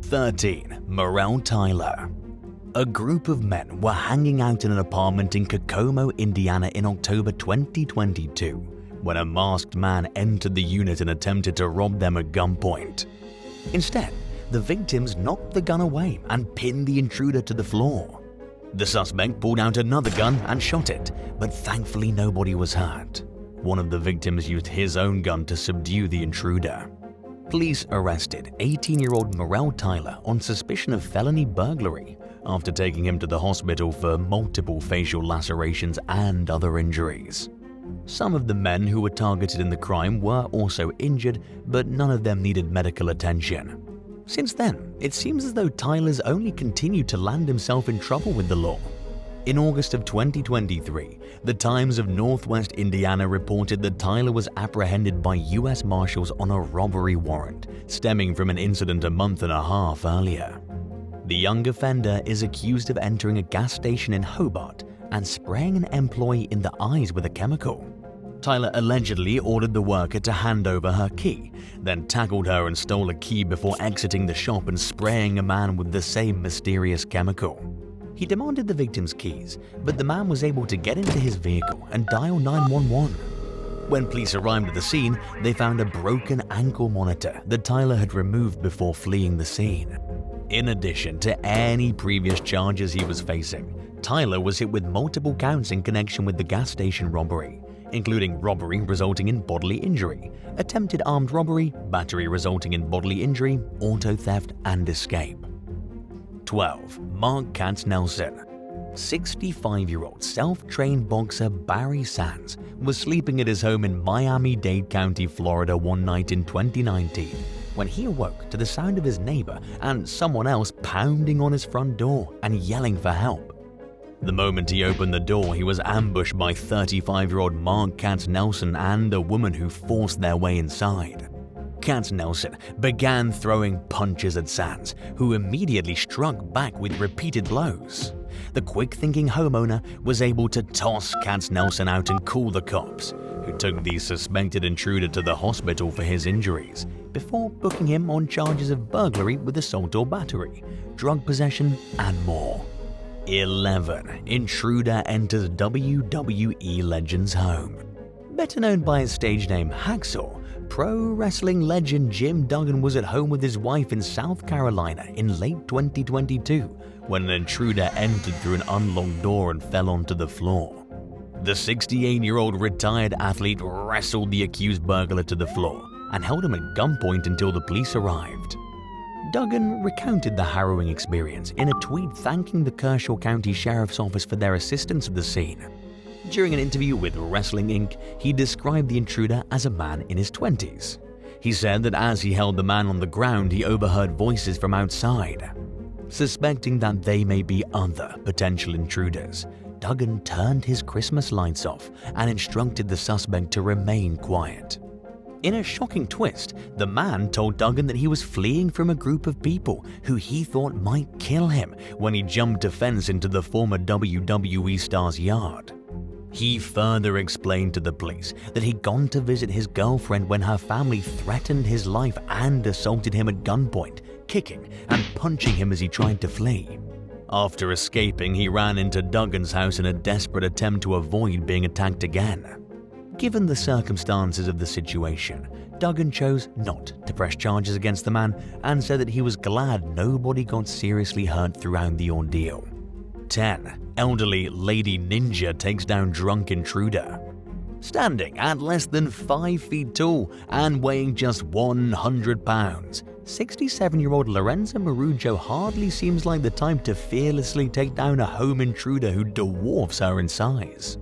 13. Morel Tyler. A group of men were hanging out in an apartment in Kokomo, Indiana in October 2022 when a masked man entered the unit and attempted to rob them at gunpoint. Instead, the victims knocked the gun away and pinned the intruder to the floor. The suspect pulled out another gun and shot it, but thankfully nobody was hurt. One of the victims used his own gun to subdue the intruder. Police arrested 18-year-old Morel Tyler on suspicion of felony burglary after taking him to the hospital for multiple facial lacerations and other injuries. Some of the men who were targeted in the crime were also injured, but none of them needed medical attention. Since then, it seems as though Tyler's only continued to land himself in trouble with the law. In August of 2023, the Times of Northwest Indiana reported that Tyler was apprehended by U.S. Marshals on a robbery warrant stemming from an incident a month and a half earlier. The young offender is accused of entering a gas station in Hobart and spraying an employee in the eyes with a chemical. Tyler allegedly ordered the worker to hand over her key, then tackled her and stole a key before exiting the shop and spraying a man with the same mysterious chemical. He demanded the victim's keys, but the man was able to get into his vehicle and dial 911. When police arrived at the scene, they found a broken ankle monitor that Tyler had removed before fleeing the scene. In addition to any previous charges he was facing, Tyler was hit with multiple counts in connection with the gas station robbery, including robbery resulting in bodily injury, attempted armed robbery, battery resulting in bodily injury, auto theft, and escape. 12. Mark Katz-Nelson. 65-year-old self-trained boxer Barry Sands was sleeping at his home in Miami-Dade County, Florida one night in 2019 when he awoke to the sound of his neighbor and someone else pounding on his front door and yelling for help. The moment he opened the door, he was ambushed by 35-year-old Mark Katz-Nelson and a woman who forced their way inside. Katz-Nelson began throwing punches at Sands, who immediately struck back with repeated blows. The quick-thinking homeowner was able to toss Katz-Nelson out and call the cops, who took the suspected intruder to the hospital for his injuries, before booking him on charges of burglary with assault or battery, drug possession, and more. 11. Intruder enters WWE legend's home. Better known by his stage name Hacksaw, pro wrestling legend Jim Duggan was at home with his wife in South Carolina in late 2022 when an intruder entered through an unlocked door and fell onto the floor. The 68-year-old retired athlete wrestled the accused burglar to the floor and held him at gunpoint until the police arrived. Duggan recounted the harrowing experience in a tweet thanking the Kershaw County Sheriff's Office for their assistance at the scene. During an interview with Wrestling Inc., he described the intruder as a man in his 20s. He said that as he held the man on the ground, he overheard voices from outside. Suspecting that they may be other potential intruders, Duggan turned his Christmas lights off and instructed the suspect to remain quiet. In a shocking twist, the man told Duggan that he was fleeing from a group of people who he thought might kill him when he jumped a fence into the former WWE star's yard. He further explained to the police that he'd gone to visit his girlfriend when her family threatened his life and assaulted him at gunpoint, kicking and punching him as he tried to flee. After escaping, he ran into Duggan's house in a desperate attempt to avoid being attacked again. Given the circumstances of the situation, Duggan chose not to press charges against the man and said that he was glad nobody got seriously hurt throughout the ordeal. 10. Elderly Lady Ninja takes down drunk intruder. Standing at less than 5 feet tall and weighing just 100 pounds, 67-year-old Lorenza Marujo hardly seems like the type to fearlessly take down a home intruder who dwarfs her in size.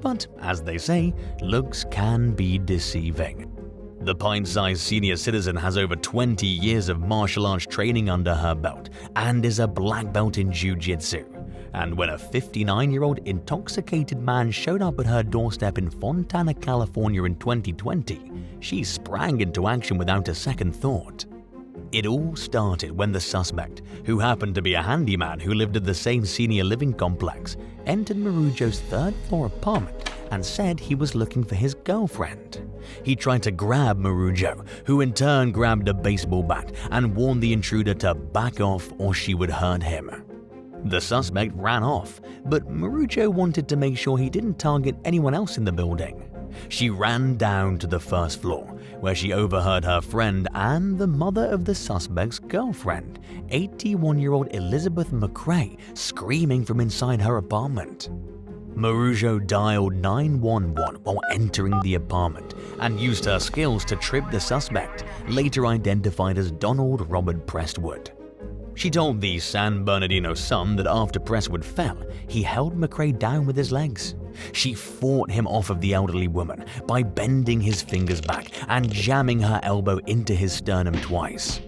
But, as they say, looks can be deceiving. The pint-sized senior citizen has over 20 years of martial arts training under her belt and is a black belt in jiu-jitsu. And when a 59-year-old intoxicated man showed up at her doorstep in Fontana, California in 2020, she sprang into action without a second thought. It all started when the suspect, who happened to be a handyman who lived at the same senior living complex, entered Marujo's third-floor apartment and said he was looking for his girlfriend. He tried to grab Marujo, who in turn grabbed a baseball bat and warned the intruder to back off or she would hurt him. The suspect ran off, but Marujo wanted to make sure he didn't target anyone else in the building. She ran down to the first floor, where she overheard her friend and the mother of the suspect's girlfriend, 81-year-old Elizabeth McCrae, screaming from inside her apartment. Marujo dialed 911 while entering the apartment and used her skills to trip the suspect, later identified as Donald Robert Prestwood. She told the San Bernardino Sun that after Prestwood fell, he held McCrae down with his legs. She fought him off of the elderly woman by bending his fingers back and jamming her elbow into his sternum twice.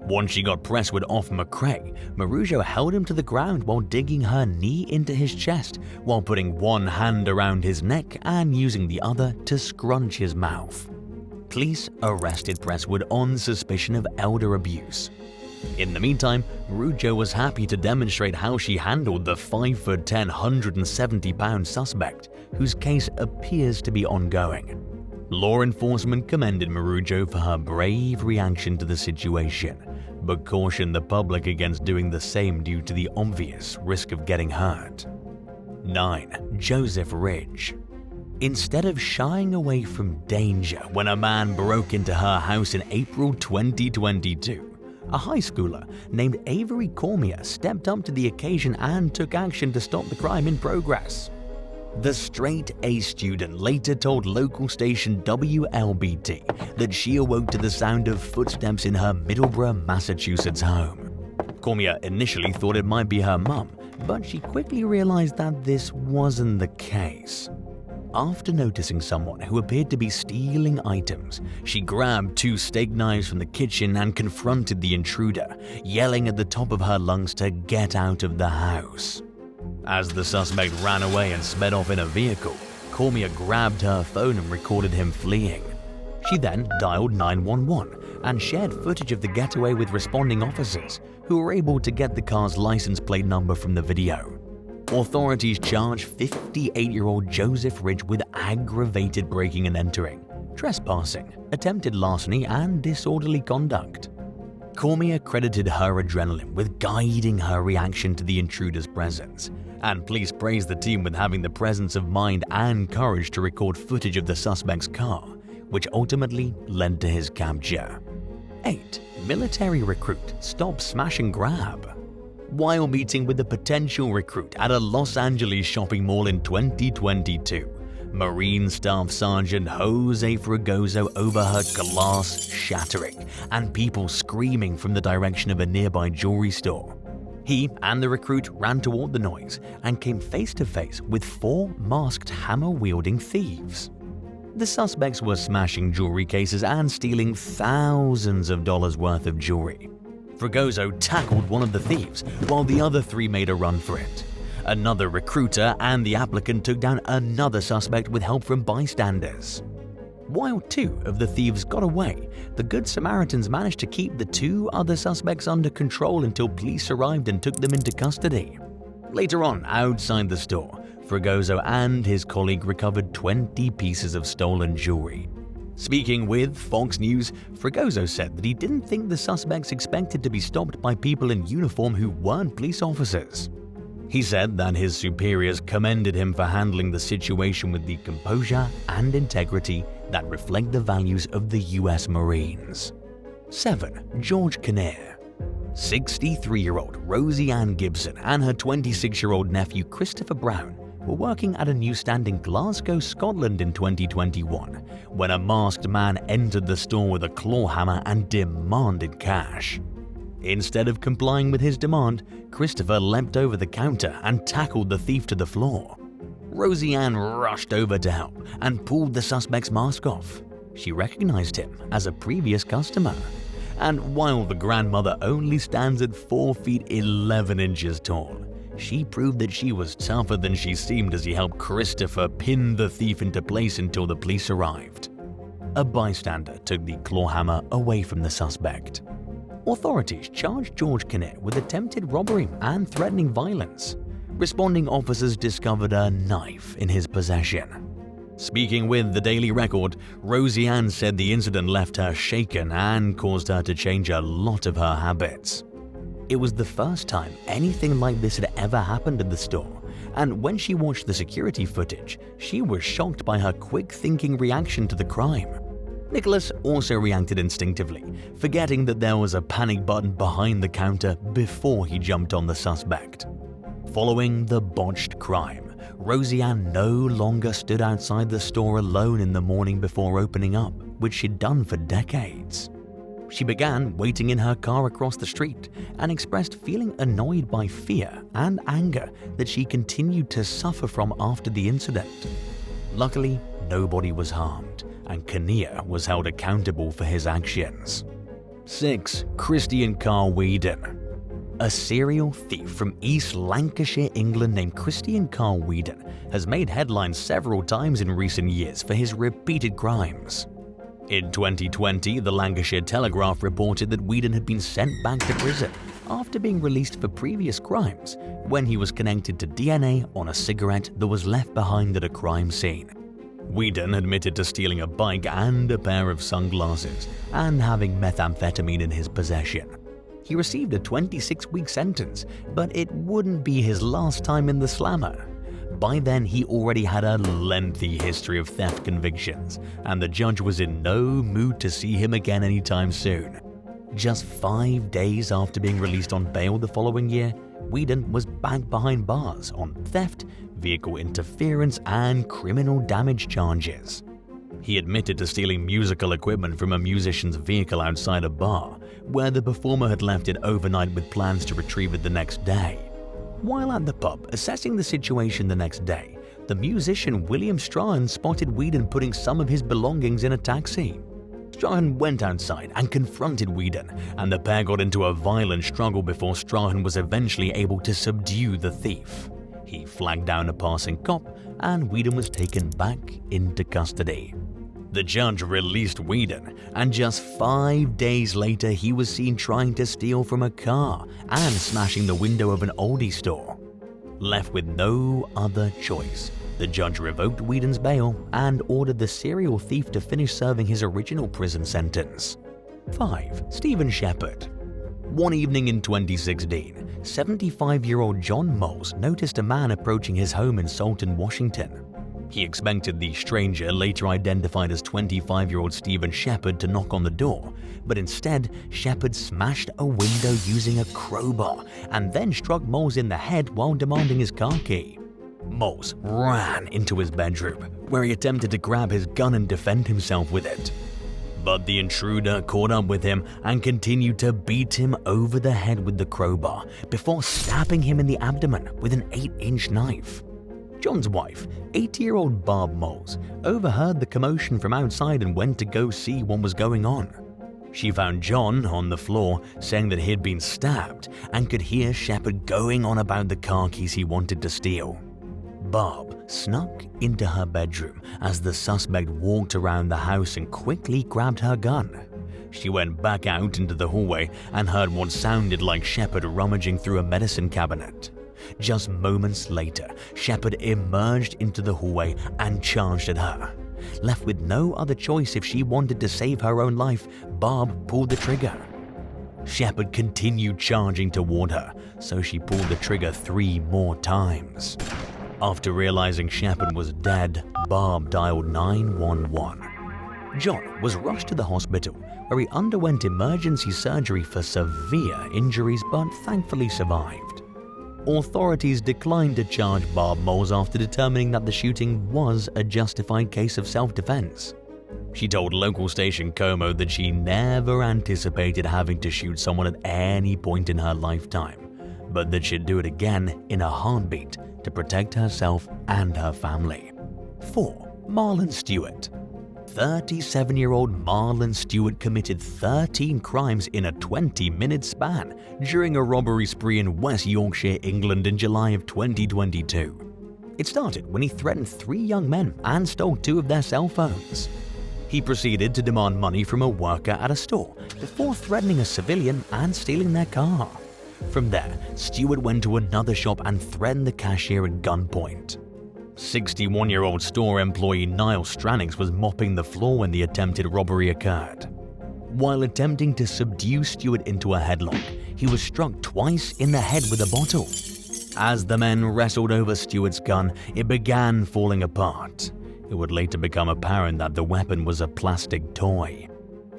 Once she got Prestwood off McCrae, Marujo held him to the ground while digging her knee into his chest, while putting one hand around his neck and using the other to scrunch his mouth. Police arrested Prestwood on suspicion of elder abuse. In the meantime, Marujo was happy to demonstrate how she handled the 5'10", 170-pound suspect, whose case appears to be ongoing. Law enforcement commended Marujo for her brave reaction to the situation, but cautioned the public against doing the same due to the obvious risk of getting hurt. 9. Joseph Ridge. Instead of shying away from danger when a man broke into her house in April 2022, a high schooler named Avery Cormier stepped up to the occasion and took action to stop the crime in progress. The straight-A student later told local station WLBT that she awoke to the sound of footsteps in her Middleborough, Massachusetts home. Cormier initially thought it might be her mum, but she quickly realized that this wasn't the case. After noticing someone who appeared to be stealing items, she grabbed 2 steak knives from the kitchen and confronted the intruder, yelling at the top of her lungs to get out of the house. As the suspect ran away and sped off in a vehicle, Cormier grabbed her phone and recorded him fleeing. She then dialed 911 and shared footage of the getaway with responding officers, who were able to get the car's license plate number from the video. Authorities charged 58-year-old Joseph Ridge with aggravated breaking and entering, trespassing, attempted larceny, and disorderly conduct. Cormier credited her adrenaline with guiding her reaction to the intruder's presence, and police praised the team with having the presence of mind and courage to record footage of the suspect's car, which ultimately led to his capture. 8. Military recruit stops smash and grab. While meeting with a potential recruit at a Los Angeles shopping mall in 2022, Marine Staff Sergeant Jose Fragoso overheard glass shattering and people screaming from the direction of a nearby jewelry store. He and the recruit ran toward the noise and came face to face with 4 masked hammer-wielding thieves. The suspects were smashing jewelry cases and stealing thousands of dollars worth of jewelry. Fragoso tackled one of the thieves, while the other 3 made a run for it. Another recruiter and the applicant took down another suspect with help from bystanders. While 2 of the thieves got away, the Good Samaritans managed to keep the 2 other suspects under control until police arrived and took them into custody. Later on, outside the store, Fragoso and his colleague recovered 20 pieces of stolen jewelry. Speaking with Fox News, Fragoso said that he didn't think the suspects expected to be stopped by people in uniform who weren't police officers. He said that his superiors commended him for handling the situation with the composure and integrity that reflect the values of the U.S. Marines. 7. George Kinnear. 63-year-old Rosie Ann Gibson and her 26-year-old nephew Christopher Brown were working at a newsstand in Glasgow, Scotland in 2021 when a masked man entered the store with a claw hammer and demanded cash. Instead of complying with his demand, Christopher leapt over the counter and tackled the thief to the floor. Rosie Ann rushed over to help and pulled the suspect's mask off. She recognized him as a previous customer. And while the grandmother only stands at 4 feet 11 inches tall, she proved that she was tougher than she seemed as he helped Christopher pin the thief into place until the police arrived. A bystander took the claw hammer away from the suspect. Authorities charged George Kinnear with attempted robbery and threatening violence. Responding officers discovered a knife in his possession. Speaking with the Daily Record, Rosie Ann said the incident left her shaken and caused her to change a lot of her habits. It was the first time anything like this had ever happened at the store, and when she watched the security footage, she was shocked by her quick-thinking reaction to the crime. Nicholas also reacted instinctively, forgetting that there was a panic button behind the counter before he jumped on the suspect. Following the botched crime, Rosie Ann no longer stood outside the store alone in the morning before opening up, which she'd done for decades. She began waiting in her car across the street and expressed feeling annoyed by fear and anger that she continued to suffer from after the incident. Luckily, nobody was harmed, and Kinnear was held accountable for his actions. 6. Christian Carl Whedon. A serial thief from East Lancashire, England named Christian Carl Whedon has made headlines several times in recent years for his repeated crimes. In 2020, the Lancashire Telegraph reported that Whedon had been sent back to prison after being released for previous crimes when he was connected to DNA on a cigarette that was left behind at a crime scene. Whedon admitted to stealing a bike and a pair of sunglasses and having methamphetamine in his possession. He received a 26-week sentence, but it wouldn't be his last time in the slammer. By then, he already had a lengthy history of theft convictions, and the judge was in no mood to see him again anytime soon. Just 5 days after being released on bail the following year, Whedon was back behind bars on theft, vehicle interference, and criminal damage charges. He admitted to stealing musical equipment from a musician's vehicle outside a bar, where the performer had left it overnight with plans to retrieve it the next day. While at the pub assessing the situation the next day, the musician William Strahan spotted Whedon putting some of his belongings in a taxi. Strahan went outside and confronted Whedon, and the pair got into a violent struggle before Strahan was eventually able to subdue the thief. He flagged down a passing cop, and Whedon was taken back into custody. The judge released Whedon, and just 5 days later he was seen trying to steal from a car and smashing the window of an oldie store. Left with no other choice, the judge revoked Whedon's bail and ordered the serial thief to finish serving his original prison sentence. 5. Stephen Shepherd. One evening in 2016, 75-year-old John Moles noticed a man approaching his home in Salton, Washington. He expected the stranger, later identified as 25-year-old Stephen Shepherd, to knock on the door, but instead, Shepherd smashed a window using a crowbar and then struck Moles in the head while demanding his car key. Moles ran into his bedroom, where he attempted to grab his gun and defend himself with it. But the intruder caught up with him and continued to beat him over the head with the crowbar before stabbing him in the abdomen with an 8-inch knife. John's wife, 80-year-old Barb Moles, overheard the commotion from outside and went to go see what was going on. She found John on the floor, saying that he'd been stabbed, and could hear Shepherd going on about the car keys he wanted to steal. Barb snuck into her bedroom as the suspect walked around the house and quickly grabbed her gun. She went back out into the hallway and heard what sounded like Shepherd rummaging through a medicine cabinet. Just moments later, Shepherd emerged into the hallway and charged at her. Left with no other choice if she wanted to save her own life, Barb pulled the trigger. Shepherd continued charging toward her, so she pulled the trigger 3 more times. After realizing Shepherd was dead, Barb dialed 911. John was rushed to the hospital, where he underwent emergency surgery for severe injuries but thankfully survived. Authorities declined to charge Barb Moles after determining that the shooting was a justified case of self-defense. She told local station Como that she never anticipated having to shoot someone at any point in her lifetime, but that she'd do it again in a heartbeat to protect herself and her family. 4. Marlon Stewart. 37-year-old Marlon Stewart committed 13 crimes in a 20-minute span during a robbery spree in West Yorkshire, England in July of 2022. It started when he threatened 3 young men and stole 2 of their cell phones. He proceeded to demand money from a worker at a store before threatening a civilian and stealing their car. From there, Stewart went to another shop and threatened the cashier at gunpoint. 61-year-old store employee Niall Strannings was mopping the floor when the attempted robbery occurred. While attempting to subdue Stewart into a headlock, he was struck twice in the head with a bottle. As the men wrestled over Stewart's gun, it began falling apart. It would later become apparent that the weapon was a plastic toy.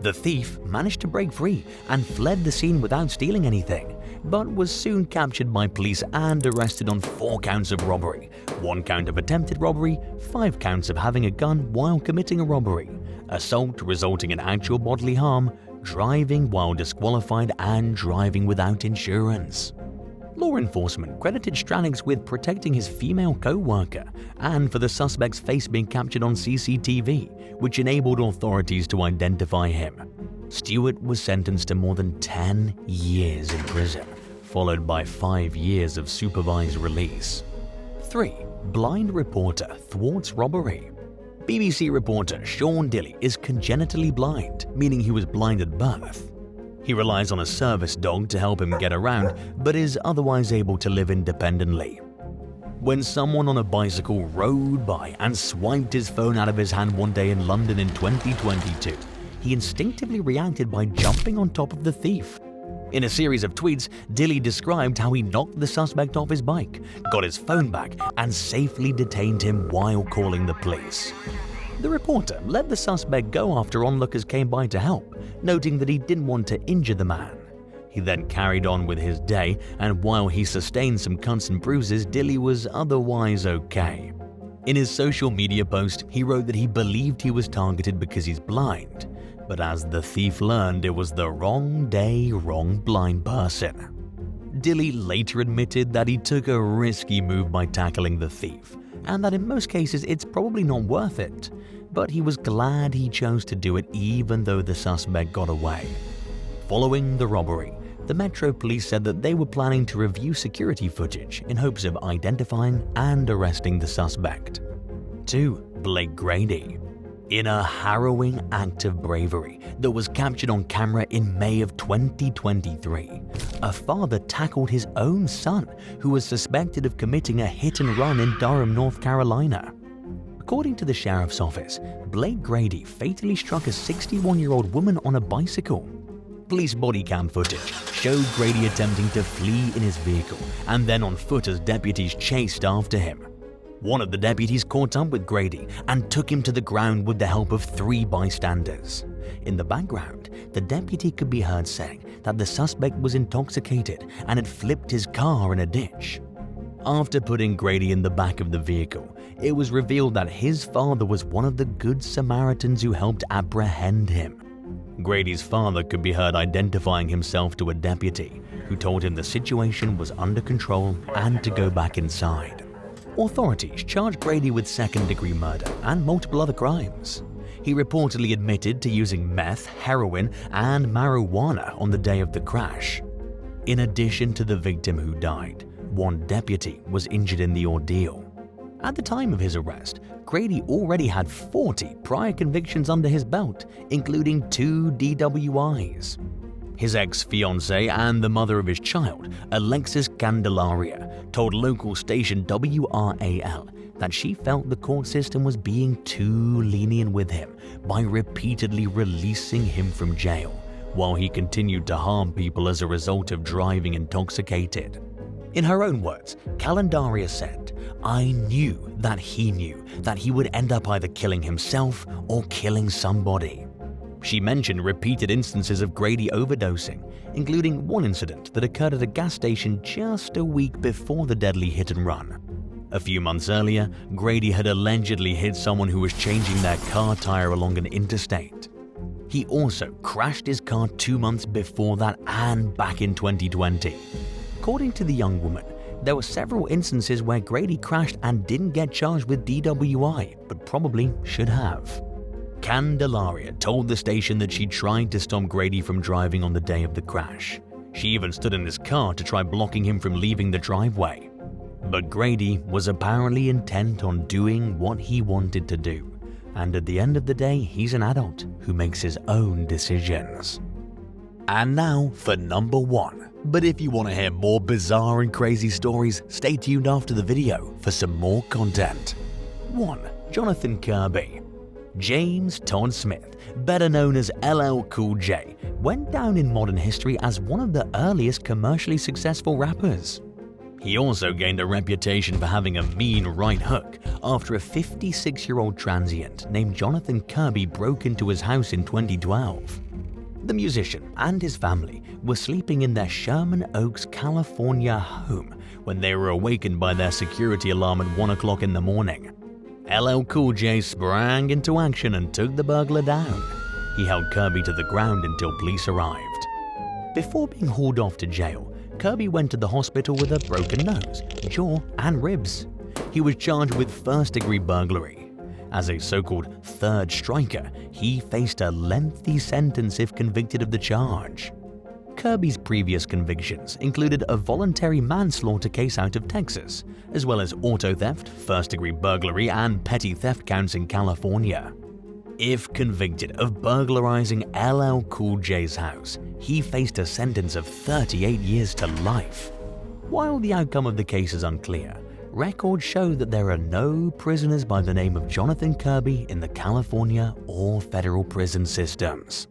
The thief managed to break free and fled the scene without stealing anything, but was soon captured by police and arrested on 4 counts of robbery, 1 count of attempted robbery, 5 counts of having a gun while committing a robbery, assault resulting in actual bodily harm, driving while disqualified, and driving without insurance. Law enforcement credited Strannings with protecting his female co-worker and for the suspect's face being captured on CCTV, which enabled authorities to identify him. Stewart was sentenced to more than 10 years in prison, followed by 5 years of supervised release. 3. Blind reporter thwarts robbery. BBC reporter Sean Dilley is congenitally blind, meaning he was blind at birth. He relies on a service dog to help him get around, but is otherwise able to live independently. When someone on a bicycle rode by and swiped his phone out of his hand one day in London in 2022, he instinctively reacted by jumping on top of the thief. In a series of tweets, Dilley described how he knocked the suspect off his bike, got his phone back, and safely detained him while calling the police. The reporter let the suspect go after onlookers came by to help, noting that he didn't want to injure the man. He then carried on with his day, and while he sustained some cuts and bruises, Dilley was otherwise okay. In his social media post, he wrote that he believed he was targeted because he's blind, but as the thief learned, it was the wrong day, wrong blind person. Dilley later admitted that he took a risky move by tackling the thief, and that in most cases it's probably not worth it, but he was glad he chose to do it even though the suspect got away. Following the robbery, the Metro Police said that they were planning to review security footage in hopes of identifying and arresting the suspect. 2. Blake Grady. In a harrowing act of bravery that was captured on camera in May of 2023, a father tackled his own son who was suspected of committing a hit and run in Durham, North Carolina. According to the sheriff's office, Blake Grady fatally struck a 61-year-old woman on a bicycle. Police body cam footage showed Grady attempting to flee in his vehicle and then on foot as deputies chased after him. One of the deputies caught up with Grady and took him to the ground with the help of 3 bystanders. In the background, the deputy could be heard saying that the suspect was intoxicated and had flipped his car in a ditch. After putting Grady in the back of the vehicle, it was revealed that his father was one of the Good Samaritans who helped apprehend him. Grady's father could be heard identifying himself to a deputy, who told him the situation was under control and to go back inside. Authorities charged Grady with second-degree murder and multiple other crimes. He reportedly admitted to using meth, heroin, and marijuana on the day of the crash. In addition to the victim who died, 1 deputy was injured in the ordeal. At the time of his arrest, Grady already had 40 prior convictions under his belt, including 2 DWIs. His ex-fiancée and the mother of his child, Alexis Candelaria, told local station WRAL that she felt the court system was being too lenient with him by repeatedly releasing him from jail, while he continued to harm people as a result of driving intoxicated. In her own words, Candelaria said, "I knew that he would end up either killing himself or killing somebody." She mentioned repeated instances of Grady overdosing, including one incident that occurred at a gas station just a week before the deadly hit and run. A few months earlier, Grady had allegedly hit someone who was changing their car tire along an interstate. He also crashed his car 2 months before that and back in 2020. According to the young woman, there were several instances where Grady crashed and didn't get charged with DWI, but probably should have. Candelaria told the station that she tried to stop Grady from driving on the day of the crash. She even stood in his car to try blocking him from leaving the driveway. But Grady was apparently intent on doing what he wanted to do, and at the end of the day, he's an adult who makes his own decisions. And now for number 1. But if you want to hear more bizarre and crazy stories, stay tuned after the video for some more content. 1. Jonathan Kirby. James Todd Smith, better known as LL Cool J, went down in modern history as one of the earliest commercially successful rappers. He also gained a reputation for having a mean right hook after a 56-year-old transient named Jonathan Kirby broke into his house in 2012. The musician and his family were sleeping in their Sherman Oaks, California home when they were awakened by their security alarm at 1 o'clock in the morning. LL Cool J sprang into action and took the burglar down. He held Kirby to the ground until police arrived. Before being hauled off to jail, Kirby went to the hospital with a broken nose, jaw, and ribs. He was charged with first-degree burglary. As a so-called third striker, he faced a lengthy sentence if convicted of the charge. Kirby's previous convictions included a voluntary manslaughter case out of Texas, as well as auto theft, first-degree burglary, and petty theft counts in California. If convicted of burglarizing LL Cool J's house, he faced a sentence of 38 years to life. While the outcome of the case is unclear, records show that there are no prisoners by the name of Jonathan Kirby in the California or federal prison systems.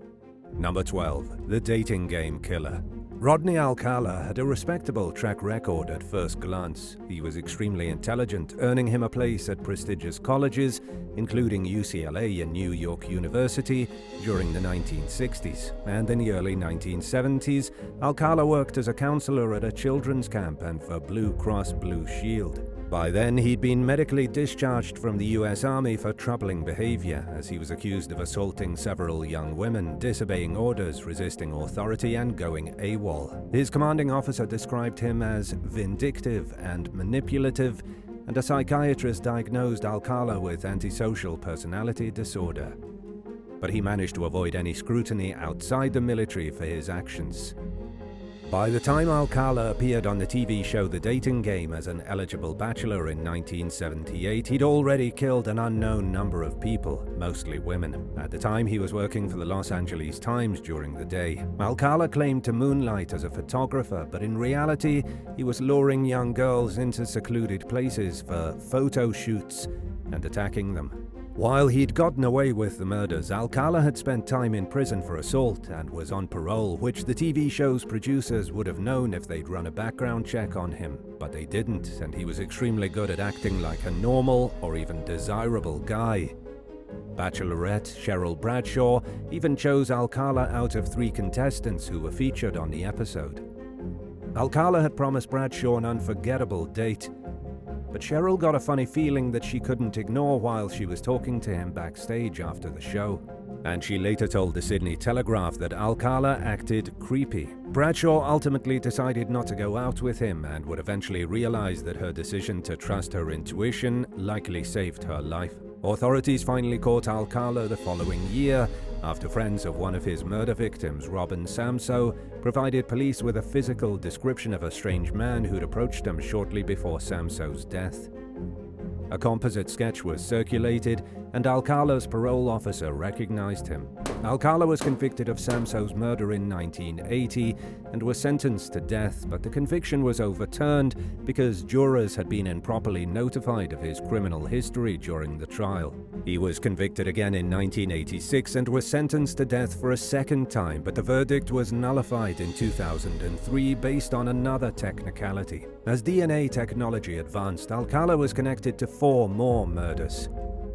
Number 12. The Dating Game Killer. Rodney Alcala had a respectable track record at first glance. He was extremely intelligent, earning him a place at prestigious colleges, including UCLA and New York University, during the 1960s. And in the early 1970s, Alcala worked as a counselor at a children's camp and for Blue Cross Blue Shield. By then, he'd been medically discharged from the U.S. Army for troubling behavior, as he was accused of assaulting several young women, disobeying orders, resisting authority, and going AWOL. His commanding officer described him as vindictive and manipulative, and a psychiatrist diagnosed Alcala with antisocial personality disorder. But he managed to avoid any scrutiny outside the military for his actions. By the time Alcala appeared on the TV show The Dating Game as an eligible bachelor in 1978, he'd already killed an unknown number of people, mostly women. At the time, he was working for the Los Angeles Times during the day. Alcala claimed to moonlight as a photographer, but in reality, he was luring young girls into secluded places for photo shoots and attacking them. While he'd gotten away with the murders, Alcala had spent time in prison for assault and was on parole, which the TV show's producers would have known if they'd run a background check on him. But they didn't, and he was extremely good at acting like a normal or even desirable guy. Bachelorette Cheryl Bradshaw even chose Alcala out of 3 contestants who were featured on the episode. Alcala had promised Bradshaw an unforgettable date, but Cheryl got a funny feeling that she couldn't ignore while she was talking to him backstage after the show. And she later told the Sydney Telegraph that Alcala acted creepy. Bradshaw ultimately decided not to go out with him and would eventually realize that her decision to trust her intuition likely saved her life. Authorities finally caught Alcala the following year after friends of one of his murder victims, Robin Samso, provided police with a physical description of a strange man who'd approached them shortly before Samso's death. A composite sketch was circulated, and Alcala's parole officer recognized him. Alcala was convicted of Samso's murder in 1980 and was sentenced to death, but the conviction was overturned because jurors had been improperly notified of his criminal history during the trial. He was convicted again in 1986 and was sentenced to death for a second time, but the verdict was nullified in 2003 based on another technicality. As DNA technology advanced, Alcala was connected to 4 more murders.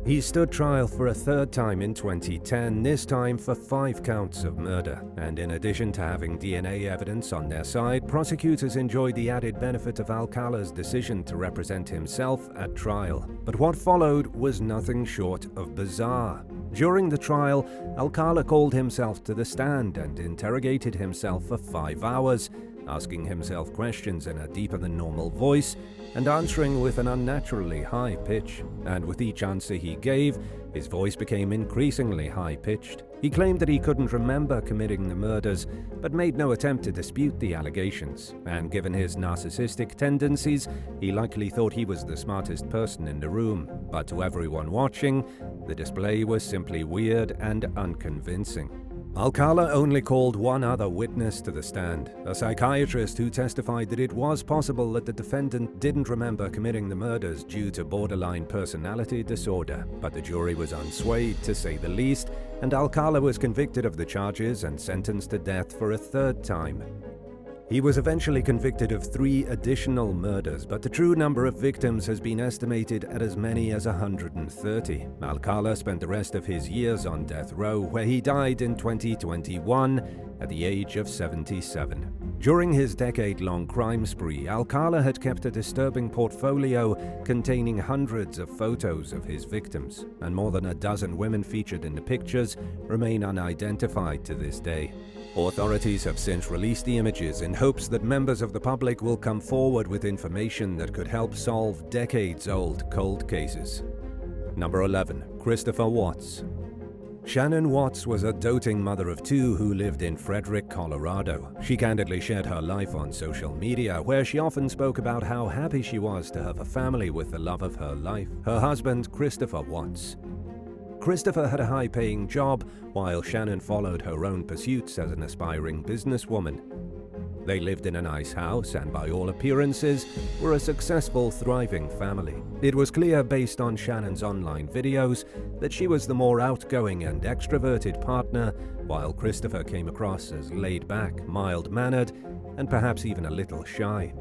He stood trial for a third time in 2010, this time for 5 counts of murder. And in addition to having DNA evidence on their side, prosecutors enjoyed the added benefit of Alcala's decision to represent himself at trial. But what followed was nothing short of bizarre. During the trial, Alcala called himself to the stand and interrogated himself for 5 hours, asking himself questions in a deeper-than-normal voice and answering with an unnaturally high pitch. And with each answer he gave, his voice became increasingly high-pitched. He claimed that he couldn't remember committing the murders, but made no attempt to dispute the allegations. And given his narcissistic tendencies, he likely thought he was the smartest person in the room. But to everyone watching, the display was simply weird and unconvincing. Alcala only called one other witness to the stand, a psychiatrist who testified that it was possible that the defendant didn't remember committing the murders due to borderline personality disorder, but the jury was unswayed to say the least, and Alcala was convicted of the charges and sentenced to death for a third time. He was eventually convicted of 3 additional murders, but the true number of victims has been estimated at as many as 130. Alcala spent the rest of his years on death row, where he died in 2021 at the age of 77. During his decade-long crime spree, Alcala had kept a disturbing portfolio containing hundreds of photos of his victims, and more than a dozen women featured in the pictures remain unidentified to this day. Authorities have since released the images in hopes that members of the public will come forward with information that could help solve decades-old cold cases. Number 11. Christopher Watts. Shannon Watts was a doting mother of 2 who lived in Frederick, Colorado. She candidly shared her life on social media, where she often spoke about how happy she was to have a family with the love of her life, her husband, Christopher Watts. Christopher had a high-paying job, while Shannon followed her own pursuits as an aspiring businesswoman. They lived in a nice house and, by all appearances, were a successful, thriving family. It was clear, based on Shannon's online videos, that she was the more outgoing and extroverted partner, while Christopher came across as laid-back, mild-mannered, and perhaps even a little shy.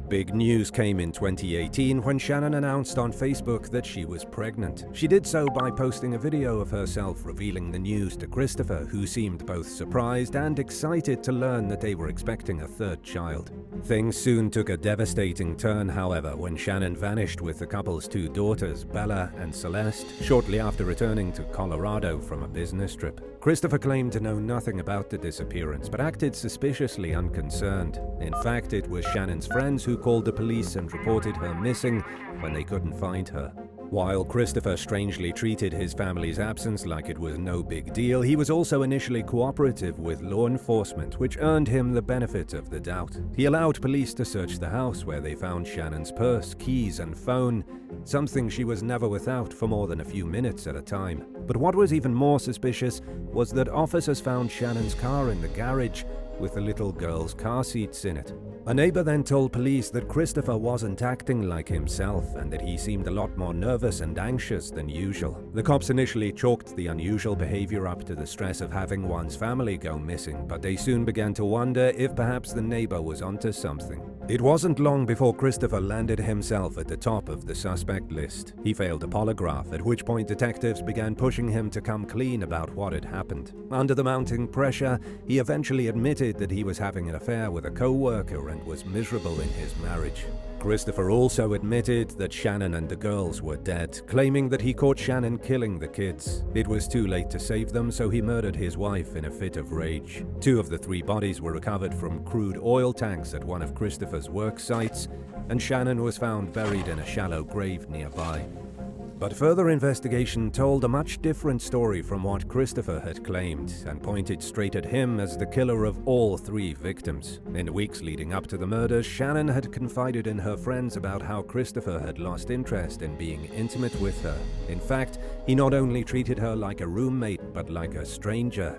Big news came in 2018 when Shannon announced on Facebook that she was pregnant. She did so by posting a video of herself revealing the news to Christopher, who seemed both surprised and excited to learn that they were expecting a 3rd child. Things soon took a devastating turn, however, when Shannon vanished with the couple's 2 daughters, Bella and Celeste, shortly after returning to Colorado from a business trip. Christopher claimed to know nothing about the disappearance, but acted suspiciously unconcerned. In fact, it was Shannon's friends who called the police and reported her missing when they couldn't find her. While Christopher strangely treated his family's absence like it was no big deal, he was also initially cooperative with law enforcement, which earned him the benefit of the doubt. He allowed police to search the house, where they found Shannon's purse, keys, and phone, something she was never without for more than a few minutes at a time. But what was even more suspicious was that officers found Shannon's car in the garage with the little girl's car seats in it. A neighbor then told police that Christopher wasn't acting like himself and that he seemed a lot more nervous and anxious than usual. The cops initially chalked the unusual behavior up to the stress of having one's family go missing, but they soon began to wonder if perhaps the neighbor was onto something. It wasn't long before Christopher landed himself at the top of the suspect list. He failed a polygraph, at which point detectives began pushing him to come clean about what had happened. Under the mounting pressure, he eventually admitted that he was having an affair with a co-worker and was miserable in his marriage. Christopher also admitted that Shannon and the girls were dead, claiming that he caught Shannon killing the kids. It was too late to save them, so he murdered his wife in a fit of rage. 2 of the 3 bodies were recovered from crude oil tanks at one of Christopher's work sites, and Shannon was found buried in a shallow grave nearby. But further investigation told a much different story from what Christopher had claimed, and pointed straight at him as the killer of all 3 victims. In the weeks leading up to the murders, Shannon had confided in her friends about how Christopher had lost interest in being intimate with her. In fact, he not only treated her like a roommate, but like a stranger.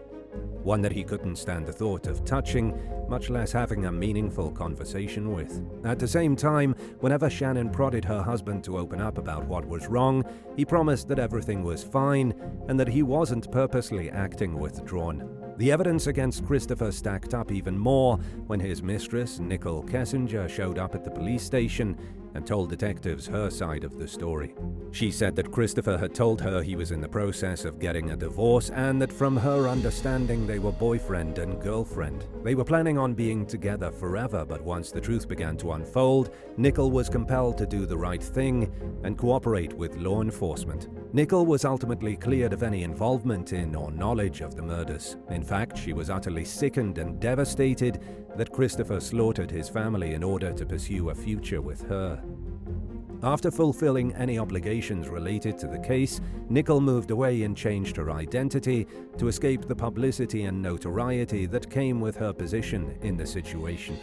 One that he couldn't stand the thought of touching, much less having a meaningful conversation with. At the same time, whenever Shannon prodded her husband to open up about what was wrong, he promised that everything was fine and that he wasn't purposely acting withdrawn. The evidence against Christopher stacked up even more when his mistress, Nicole Kessinger, showed up at the police station and told detectives her side of the story. She said that Christopher had told her he was in the process of getting a divorce and that from her understanding they were boyfriend and girlfriend. They were planning on being together forever, but once the truth began to unfold, Nicole was compelled to do the right thing and cooperate with law enforcement. Nicole was ultimately cleared of any involvement in or knowledge of the murders. In fact, she was utterly sickened and devastated that Christopher slaughtered his family in order to pursue a future with her. After fulfilling any obligations related to the case, Nickel moved away and changed her identity to escape the publicity and notoriety that came with her position in the situation.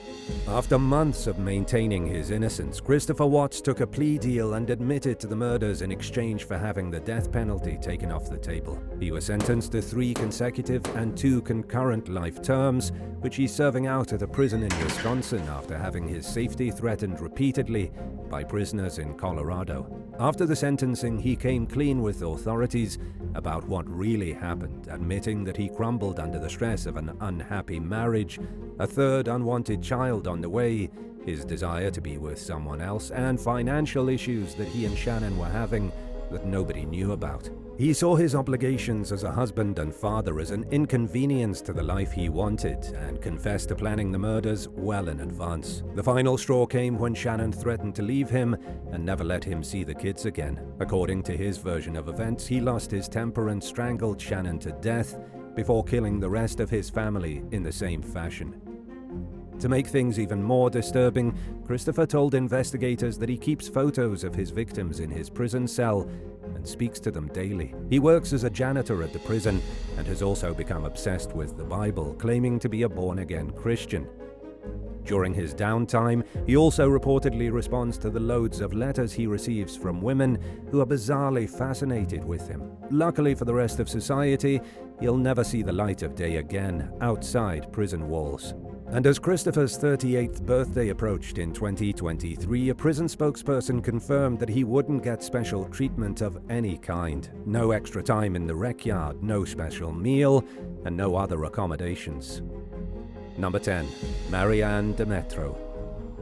After months of maintaining his innocence, Christopher Watts took a plea deal and admitted to the murders in exchange for having the death penalty taken off the table. He was sentenced to 3 consecutive and 2 concurrent life terms, which he's serving out at a prison in Wisconsin after having his safety threatened repeatedly by prisoners in Colorado. After the sentencing, he came clean with authorities about what really happened, admitting that he crumbled under the stress of an unhappy marriage, a 3rd unwanted child on the way, his desire to be with someone else, and financial issues that he and Shannon were having that nobody knew about. He saw his obligations as a husband and father as an inconvenience to the life he wanted and confessed to planning the murders well in advance. The final straw came when Shannon threatened to leave him and never let him see the kids again. According to his version of events, he lost his temper and strangled Shannon to death before killing the rest of his family in the same fashion. To make things even more disturbing, Christopher told investigators that he keeps photos of his victims in his prison cell and speaks to them daily. He works as a janitor at the prison and has also become obsessed with the Bible, claiming to be a born-again Christian. During his downtime, he also reportedly responds to the loads of letters he receives from women who are bizarrely fascinated with him. Luckily for the rest of society, he'll never see the light of day again outside prison walls. And as Christopher's 38th birthday approached in 2023, a prison spokesperson confirmed that he wouldn't get special treatment of any kind. No extra time in the rec yard, no special meal, and no other accommodations. Number 10. Marianne Demetro.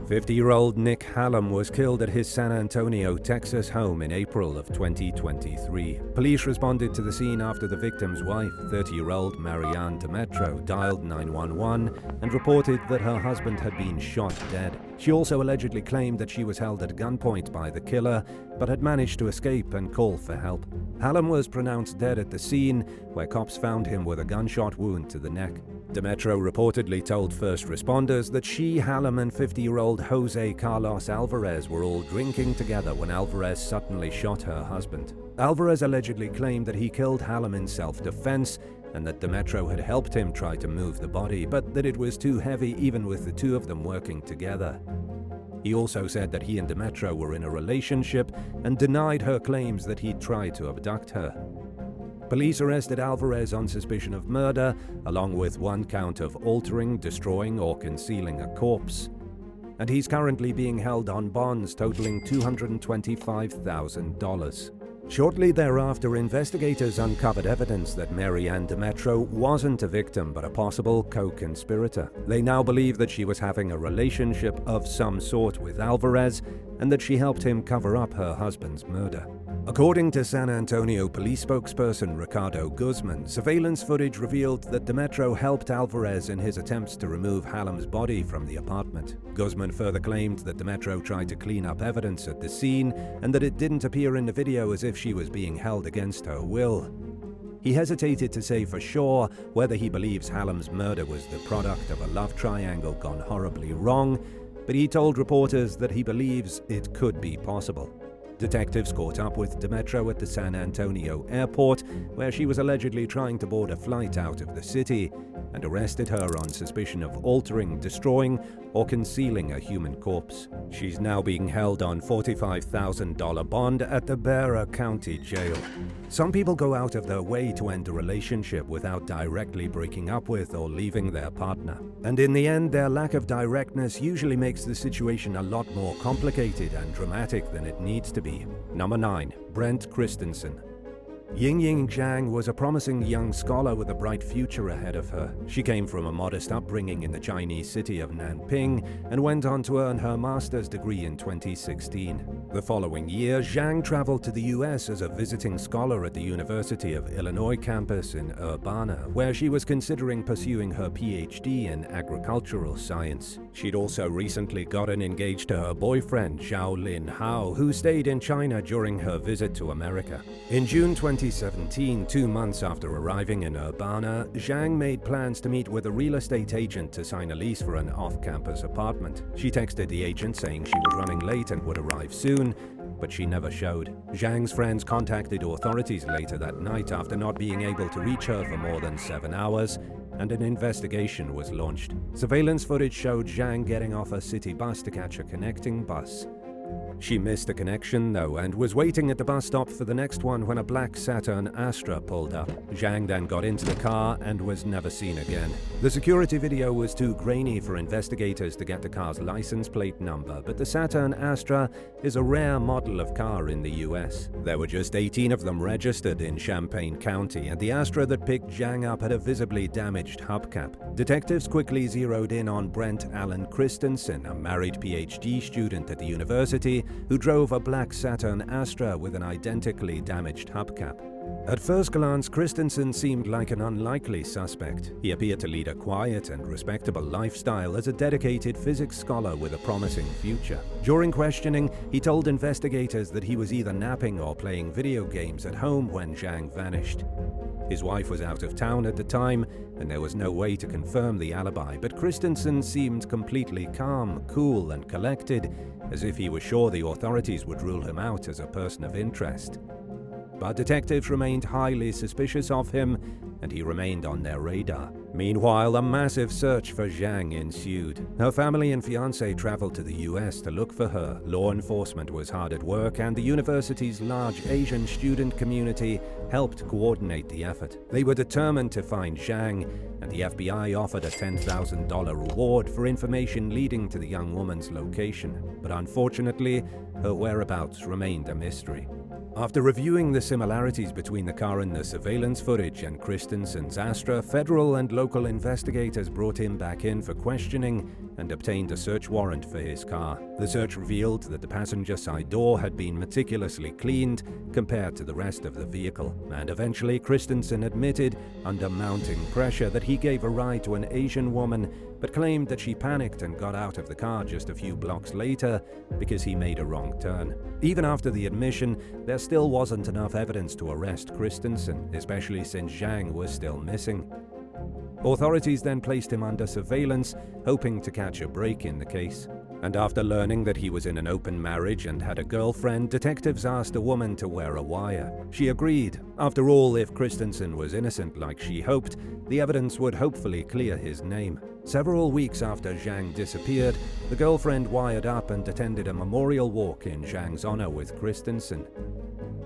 50-year-old Nick Hallam was killed at his San Antonio, Texas home in April of 2023. Police responded to the scene after the victim's wife, 30-year-old Marianne Demetro, dialed 911 and reported that her husband had been shot dead. She also allegedly claimed that she was held at gunpoint by the killer, but had managed to escape and call for help. Hallam was pronounced dead at the scene, where cops found him with a gunshot wound to the neck. Demetro reportedly told first responders that she, Hallam, and 50-year-old Jose Carlos Alvarez were all drinking together when Alvarez suddenly shot her husband. Alvarez allegedly claimed that he killed Hallam in self-defense and that Demetro had helped him try to move the body, but that it was too heavy even with the two of them working together. He also said that he and Demetro were in a relationship and denied her claims that he'd tried to abduct her. Police arrested Alvarez on suspicion of murder, along with 1 count of altering, destroying, or concealing a corpse. And he's currently being held on bonds totaling $225,000. Shortly thereafter, investigators uncovered evidence that Marianne Demetro wasn't a victim but a possible co-conspirator. They now believe that she was having a relationship of some sort with Alvarez and that she helped him cover up her husband's murder. According to San Antonio police spokesperson Ricardo Guzman, surveillance footage revealed that Demetro helped Alvarez in his attempts to remove Hallam's body from the apartment. Guzman further claimed that Demetro tried to clean up evidence at the scene and that it didn't appear in the video as if she was being held against her will. He hesitated to say for sure whether he believes Hallam's murder was the product of a love triangle gone horribly wrong, but he told reporters that he believes it could be possible. Detectives caught up with Demetro at the San Antonio airport, where she was allegedly trying to board a flight out of the city, and arrested her on suspicion of altering, destroying, or concealing a human corpse. She's now being held on $45,000 bond at the Beara County Jail. Some people go out of their way to end a relationship without directly breaking up with or leaving their partner. And in the end, their lack of directness usually makes the situation a lot more complicated and dramatic than it needs to be. Number 9. Brent Christensen. Yingying Zhang was a promising young scholar with a bright future ahead of her. She came from a modest upbringing in the Chinese city of Nanping and went on to earn her master's degree in 2016. The following year, Zhang traveled to the US as a visiting scholar at the University of Illinois campus in Urbana, where she was considering pursuing her PhD in agricultural science. She'd also recently gotten engaged to her boyfriend, Zhao Lin Hao, who stayed in China during her visit to America. In June 2017, 2 months after arriving in Urbana, Zhang made plans to meet with a real estate agent to sign a lease for an off-campus apartment. She texted the agent saying she was running late and would arrive soon, but she never showed. Zhang's friends contacted authorities later that night after not being able to reach her for more than 7 hours, and an investigation was launched. Surveillance footage showed Zhang getting off a city bus to catch a connecting bus. She missed a connection, though, and was waiting at the bus stop for the next one when a black Saturn Astra pulled up. Zhang then got into the car and was never seen again. The security video was too grainy for investigators to get the car's license plate number, but the Saturn Astra is a rare model of car in the US. There were just 18 of them registered in Champaign County, and the Astra that picked Zhang up had a visibly damaged hubcap. Detectives quickly zeroed in on Brent Allen Christensen, a married PhD student at the university, who drove a black Saturn Astra with an identically damaged hubcap. At first glance, Christensen seemed like an unlikely suspect. He appeared to lead a quiet and respectable lifestyle as a dedicated physics scholar with a promising future. During questioning, he told investigators that he was either napping or playing video games at home when Zhang vanished. His wife was out of town at the time, and there was no way to confirm the alibi, but Christensen seemed completely calm, cool, and collected, as if he was sure the authorities would rule him out as a person of interest. But detectives remained highly suspicious of him, and he remained on their radar. Meanwhile, a massive search for Zhang ensued. Her family and fiancé traveled to the US to look for her. Law enforcement was hard at work, and the university's large Asian student community helped coordinate the effort. They were determined to find Zhang, and the FBI offered a $10,000 reward for information leading to the young woman's location. But unfortunately, her whereabouts remained a mystery. After reviewing the similarities between the car and the surveillance footage and Christensen's Astra, federal and local investigators brought him back in for questioning and obtained a search warrant for his car. The search revealed that the passenger side door had been meticulously cleaned compared to the rest of the vehicle, and eventually Christensen admitted, under mounting pressure, that he gave a ride to an Asian woman, but claimed that she panicked and got out of the car just a few blocks later because he made a wrong turn. Even after the admission, there still wasn't enough evidence to arrest Christensen, especially since Zhang was still missing. Authorities then placed him under surveillance, hoping to catch a break in the case. And after learning that he was in an open marriage and had a girlfriend, detectives asked a woman to wear a wire. She agreed. After all, if Christensen was innocent like she hoped, the evidence would hopefully clear his name. Several weeks after Zhang disappeared, the girlfriend wired up and attended a memorial walk in Zhang's honor with Christensen.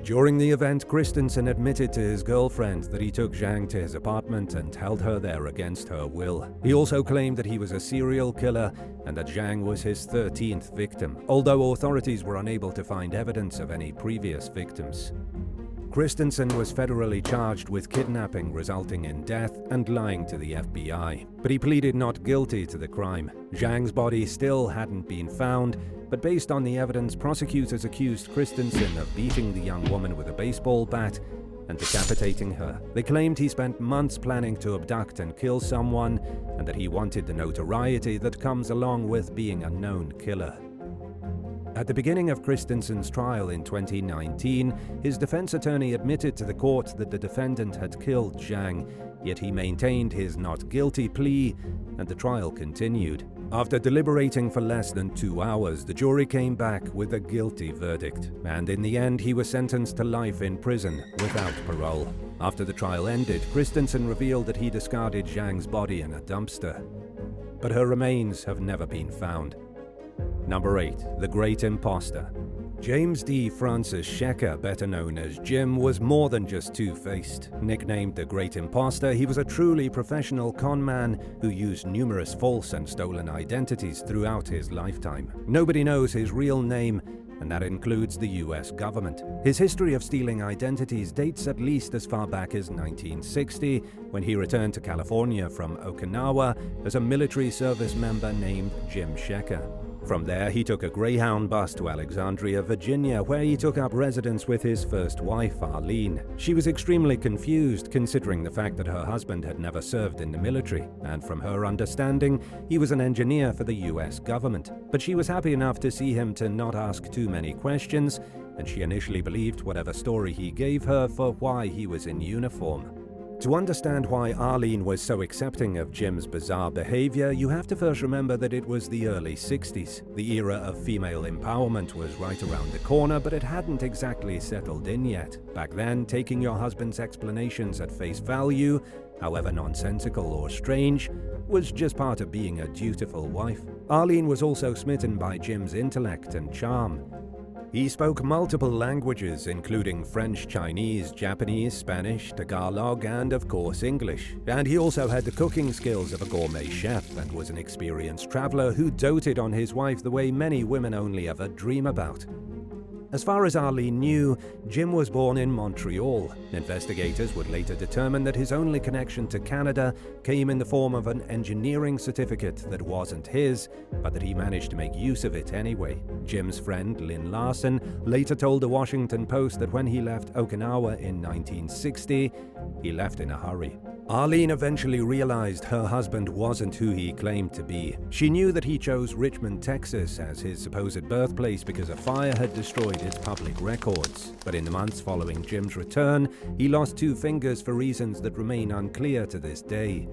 During the event, Christensen admitted to his girlfriend that he took Zhang to his apartment and held her there against her will. He also claimed that he was a serial killer and that Zhang was his 13th victim, although authorities were unable to find evidence of any previous victims. Christensen was federally charged with kidnapping resulting in death and lying to the FBI, but he pleaded not guilty to the crime. Zhang's body still hadn't been found, but based on the evidence, prosecutors accused Christensen of beating the young woman with a baseball bat and decapitating her. They claimed he spent months planning to abduct and kill someone, and that he wanted the notoriety that comes along with being a known killer. At the beginning of Christensen's trial in 2019, his defense attorney admitted to the court that the defendant had killed Zhang, yet he maintained his not guilty plea, and the trial continued. After deliberating for less than 2 hours, the jury came back with a guilty verdict, and in the end he was sentenced to life in prison without parole. After the trial ended, Christensen revealed that he discarded Zhang's body in a dumpster, but her remains have never been found. Number 8. The Great Imposter. James D. Francis Shecker, better known as Jim, was more than just two-faced. Nicknamed the Great Imposter, he was a truly professional con man who used numerous false and stolen identities throughout his lifetime. Nobody knows his real name, and that includes the US government. His history of stealing identities dates at least as far back as 1960, when he returned to California from Okinawa as a military service member named Jim Shecker. From there, he took a Greyhound bus to Alexandria, Virginia, where he took up residence with his first wife, Arlene. She was extremely confused, considering the fact that her husband had never served in the military, and from her understanding, he was an engineer for the US government. But she was happy enough to see him to not ask too many questions, and she initially believed whatever story he gave her for why he was in uniform. To understand why Arlene was so accepting of Jim's bizarre behavior, you have to first remember that it was the early 60s. The era of female empowerment was right around the corner, but it hadn't exactly settled in yet. Back then, taking your husband's explanations at face value, however nonsensical or strange, was just part of being a dutiful wife. Arlene was also smitten by Jim's intellect and charm. He spoke multiple languages, including French, Chinese, Japanese, Spanish, Tagalog, and of course English. And he also had the cooking skills of a gourmet chef and was an experienced traveler who doted on his wife the way many women only ever dream about. As far as Arlene knew, Jim was born in Montreal. Investigators would later determine that his only connection to Canada came in the form of an engineering certificate that wasn't his, but that he managed to make use of it anyway. Jim's friend, Lynn Larson, later told the Washington Post that when he left Okinawa in 1960, he left in a hurry. Arlene eventually realized her husband wasn't who he claimed to be. She knew that he chose Richmond, Texas as his supposed birthplace because a fire had destroyed his public records. But in the months following Jim's return, he lost 2 fingers for reasons that remain unclear to this day.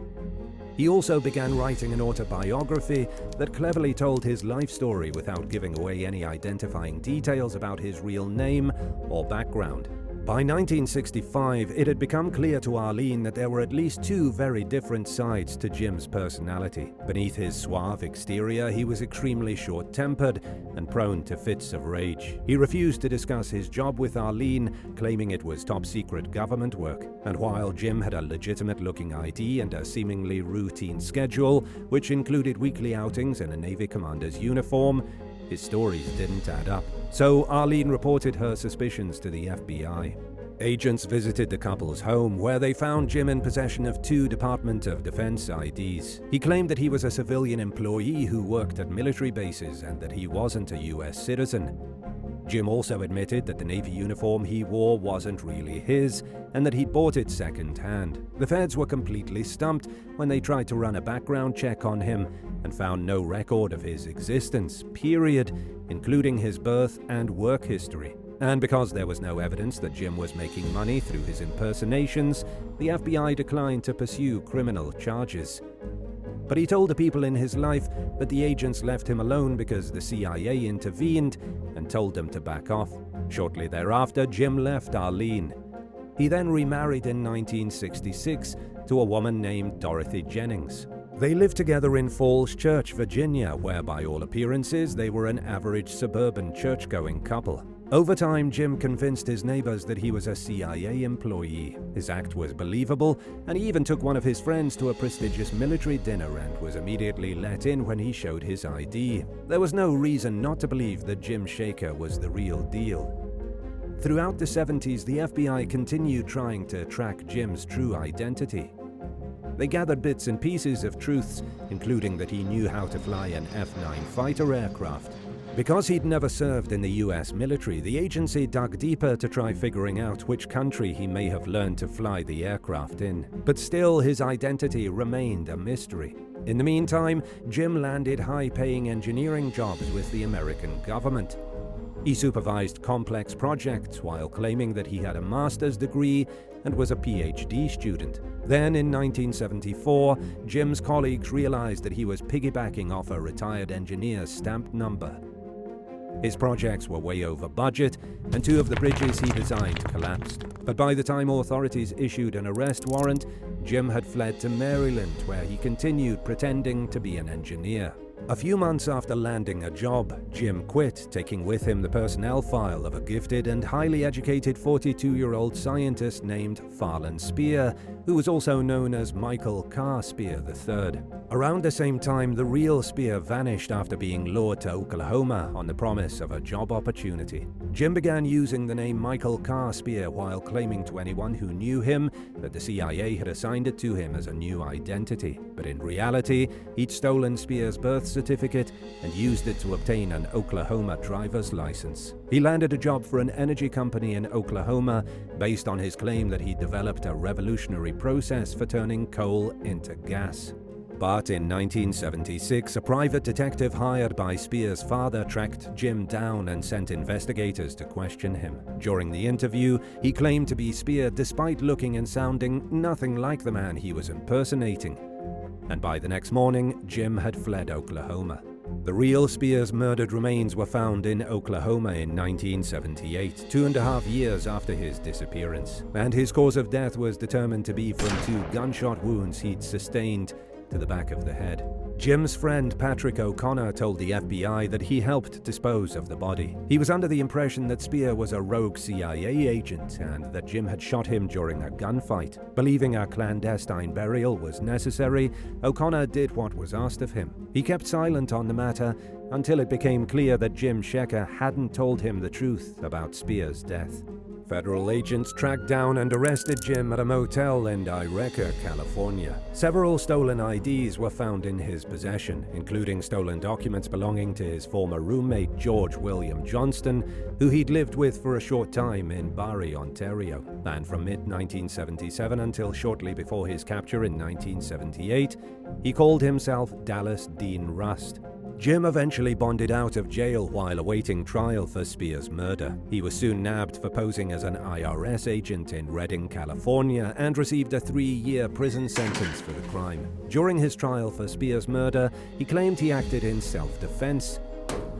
He also began writing an autobiography that cleverly told his life story without giving away any identifying details about his real name or background. By 1965, it had become clear to Arlene that there were at least 2 very different sides to Jim's personality. Beneath his suave exterior, he was extremely short-tempered and prone to fits of rage. He refused to discuss his job with Arlene, claiming it was top-secret government work. And while Jim had a legitimate-looking ID and a seemingly routine schedule, which included weekly outings in a Navy commander's uniform, his stories didn't add up. So Arlene reported her suspicions to the FBI. Agents visited the couple's home, where they found Jim in possession of 2 Department of Defense IDs. He claimed that he was a civilian employee who worked at military bases and that he wasn't a US citizen. Jim also admitted that the Navy uniform he wore wasn't really his, and that he'd bought it second-hand. The feds were completely stumped when they tried to run a background check on him and found no record of his existence, period, including his birth and work history. And because there was no evidence that Jim was making money through his impersonations, the FBI declined to pursue criminal charges. But he told the people in his life that the agents left him alone because the CIA intervened and told them to back off. Shortly thereafter, Jim left Arlene. He then remarried in 1966 to a woman named Dorothy Jennings. They lived together in Falls Church, Virginia, where by all appearances they were an average suburban church-going couple. Over time, Jim convinced his neighbors that he was a CIA employee. His act was believable, and he even took one of his friends to a prestigious military dinner and was immediately let in when he showed his ID. There was no reason not to believe that Jim Shaker was the real deal. Throughout the 70s, the FBI continued trying to track Jim's true identity. They gathered bits and pieces of truths, including that he knew how to fly an F-9 fighter aircraft. Because he'd never served in the US military, the agency dug deeper to try figuring out which country he may have learned to fly the aircraft in. But still, his identity remained a mystery. In the meantime, Jim landed high-paying engineering jobs with the American government. He supervised complex projects while claiming that he had a master's degree and was a PhD student. Then, in 1974, Jim's colleagues realized that he was piggybacking off a retired engineer's stamp number. His projects were way over budget, and 2 of the bridges he designed collapsed. But by the time authorities issued an arrest warrant, Jim had fled to Maryland, where he continued pretending to be an engineer. A few months after landing a job, Jim quit, taking with him the personnel file of a gifted and highly educated 42-year-old scientist named Farland Spear, who was also known as Michael Carr Spear III. Around the same time, the real Spear vanished after being lured to Oklahoma on the promise of a job opportunity. Jim began using the name Michael Carr Spear while claiming to anyone who knew him that the CIA had assigned it to him as a new identity. But in reality, he'd stolen Spear's birth certificate and used it to obtain an Oklahoma driver's license. He landed a job for an energy company in Oklahoma based on his claim that he developed a revolutionary process for turning coal into gas. But in 1976, a private detective hired by Spears' father tracked Jim down and sent investigators to question him. During the interview, he claimed to be Spear despite looking and sounding nothing like the man he was impersonating. And by the next morning, Jim had fled Oklahoma. The real Spears' murdered remains were found in Oklahoma in 1978, 2.5 years after his disappearance, and his cause of death was determined to be from 2 gunshot wounds he'd sustained to the back of the head. Jim's friend Patrick O'Connor told the FBI that he helped dispose of the body. He was under the impression that Spear was a rogue CIA agent and that Jim had shot him during a gunfight. Believing a clandestine burial was necessary, O'Connor did what was asked of him. He kept silent on the matter until it became clear that Jim Shecker hadn't told him the truth about Spear's death. Federal agents tracked down and arrested Jim at a motel in Yreka, California. Several stolen IDs were found in his possession, including stolen documents belonging to his former roommate George William Johnston, who he'd lived with for a short time in Barrie, Ontario. And from mid-1977 until shortly before his capture in 1978, he called himself Dallas Dean Rust. Jim eventually bonded out of jail while awaiting trial for Spears' murder. He was soon nabbed for posing as an IRS agent in Redding, California, and received a 3-year prison sentence for the crime. During his trial for Spears' murder, he claimed he acted in self-defense,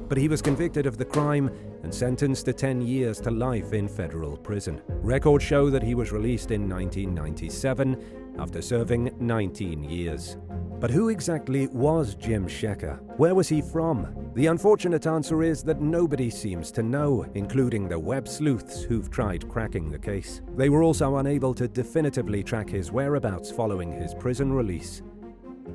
but he was convicted of the crime and sentenced to 10 years to life in federal prison. Records show that he was released in 1997 after serving 19 years. But who exactly was Jim Shecker? Where was he from? The unfortunate answer is that nobody seems to know, including the web sleuths who've tried cracking the case. They were also unable to definitively track his whereabouts following his prison release.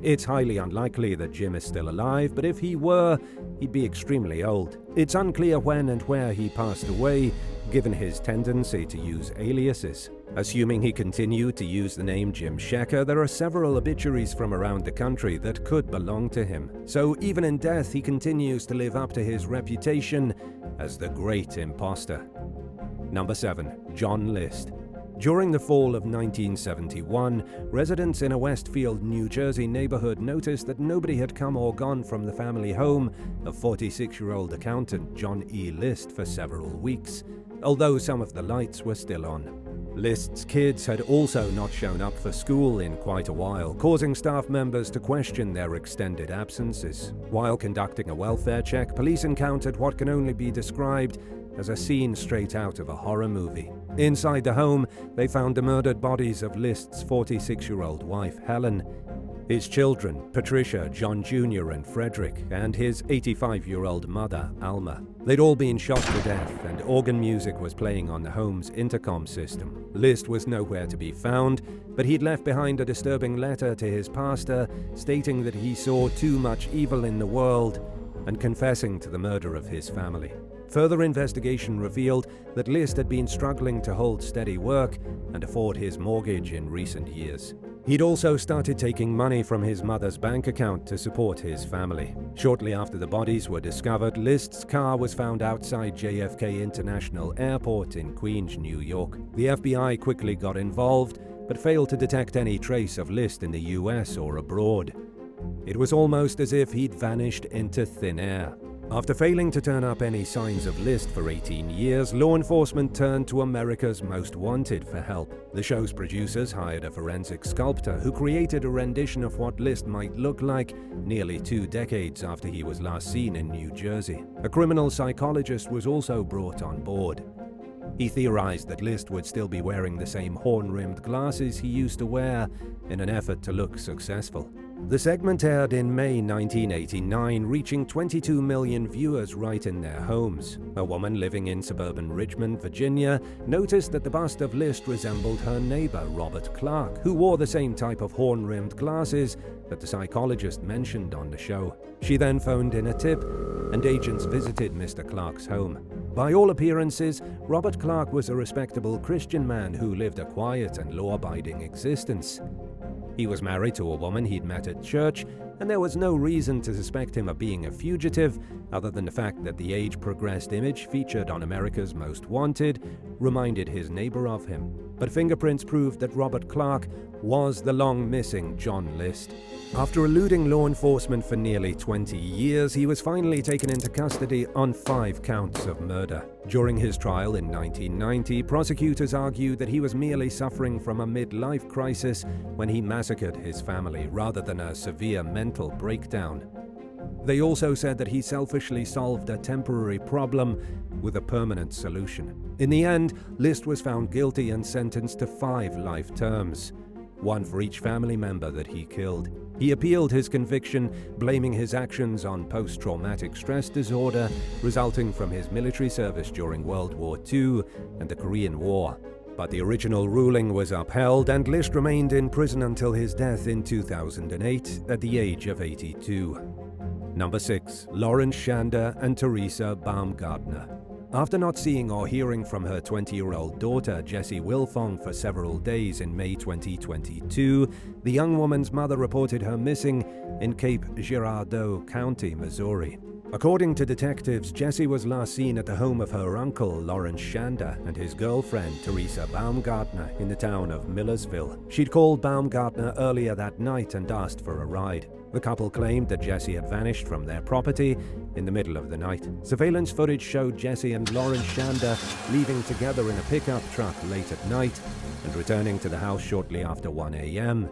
It's highly unlikely that Jim is still alive, but if he were, he'd be extremely old. It's unclear when and where he passed away, given his tendency to use aliases. Assuming he continued to use the name Jim Shecker, there are several obituaries from around the country that could belong to him. So even in death, he continues to live up to his reputation as the Great Imposter. Number 7. John List. During the fall of 1971, residents in a Westfield, New Jersey neighborhood noticed that nobody had come or gone from the family home of 46-year-old accountant John E. List for several weeks, although some of the lights were still on. List's kids had also not shown up for school in quite a while, causing staff members to question their extended absences. While conducting a welfare check, police encountered what can only be described as a scene straight out of a horror movie. Inside the home, they found the murdered bodies of List's 46-year-old wife, Helen, his children, Patricia, John Jr. and Frederick, and his 85-year-old mother, Alma. They'd all been shot to death, and organ music was playing on the home's intercom system. List was nowhere to be found, but he'd left behind a disturbing letter to his pastor stating that he saw too much evil in the world and confessing to the murder of his family. Further investigation revealed that List had been struggling to hold steady work and afford his mortgage in recent years. He'd also started taking money from his mother's bank account to support his family. Shortly after the bodies were discovered, List's car was found outside JFK International Airport in Queens, New York. The FBI quickly got involved, but failed to detect any trace of List in the US or abroad. It was almost as if he'd vanished into thin air. After failing to turn up any signs of List for 18 years, law enforcement turned to America's Most Wanted for help. The show's producers hired a forensic sculptor who created a rendition of what List might look like nearly 2 decades after he was last seen in New Jersey. A criminal psychologist was also brought on board. He theorized that List would still be wearing the same horn-rimmed glasses he used to wear in an effort to look successful. The segment aired in May 1989, reaching 22 million viewers right in their homes. A woman living in suburban Richmond, Virginia, noticed that the bust of List resembled her neighbor, Robert Clark, who wore the same type of horn-rimmed glasses that the psychologist mentioned on the show. She then phoned in a tip, and agents visited Mr. Clark's home. By all appearances, Robert Clark was a respectable Christian man who lived a quiet and law-abiding existence. He was married to a woman he'd met at church, and there was no reason to suspect him of being a fugitive other than the fact that the age-progressed image featured on America's Most Wanted reminded his neighbor of him. But fingerprints proved that Robert Clark was the long-missing John List. After eluding law enforcement for nearly 20 years, he was finally taken into custody on 5 counts of murder. During his trial in 1990, prosecutors argued that he was merely suffering from a midlife crisis when he massacred his family rather than a severe mental breakdown. They also said that he selfishly solved a temporary problem with a permanent solution. In the end, List was found guilty and sentenced to 5 life terms, one for each family member that he killed. He appealed his conviction, blaming his actions on post-traumatic stress disorder resulting from his military service during World War II and the Korean War. But the original ruling was upheld, and List remained in prison until his death in 2008 at the age of 82. Number 6. Lawrence Shander and Teresa Baumgartner. After not seeing or hearing from her 20-year-old daughter, Jessie Wilfong, for several days in May 2022, the young woman's mother reported her missing in Cape Girardeau County, Missouri. According to detectives, Jessie was last seen at the home of her uncle, Lawrence Shander, and his girlfriend, Teresa Baumgartner, in the town of Millersville. She'd called Baumgartner earlier that night and asked for a ride. The couple claimed that Jessie had vanished from their property in the middle of the night. Surveillance footage showed Jessie and Lawrence Shander leaving together in a pickup truck late at night and returning to the house shortly after 1 a.m.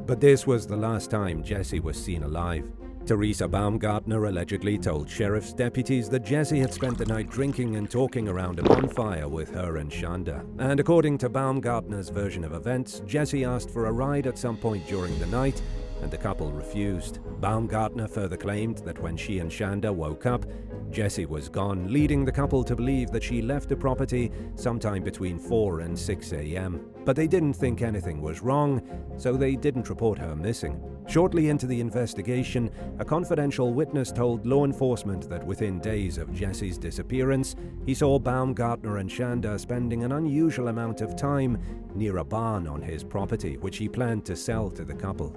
But this was the last time Jessie was seen alive. Teresa Baumgartner allegedly told sheriff's deputies that Jessie had spent the night drinking and talking around a bonfire with her and Shander. And according to Baumgartner's version of events, Jessie asked for a ride at some point during the night, and the couple refused. Baumgartner further claimed that when she and Shander woke up, Jessie was gone, leading the couple to believe that she left the property sometime between 4 and 6 a.m. But they didn't think anything was wrong, so they didn't report her missing. Shortly into the investigation, a confidential witness told law enforcement that within days of Jessie's disappearance, he saw Baumgartner and Shander spending an unusual amount of time near a barn on his property, which he planned to sell to the couple.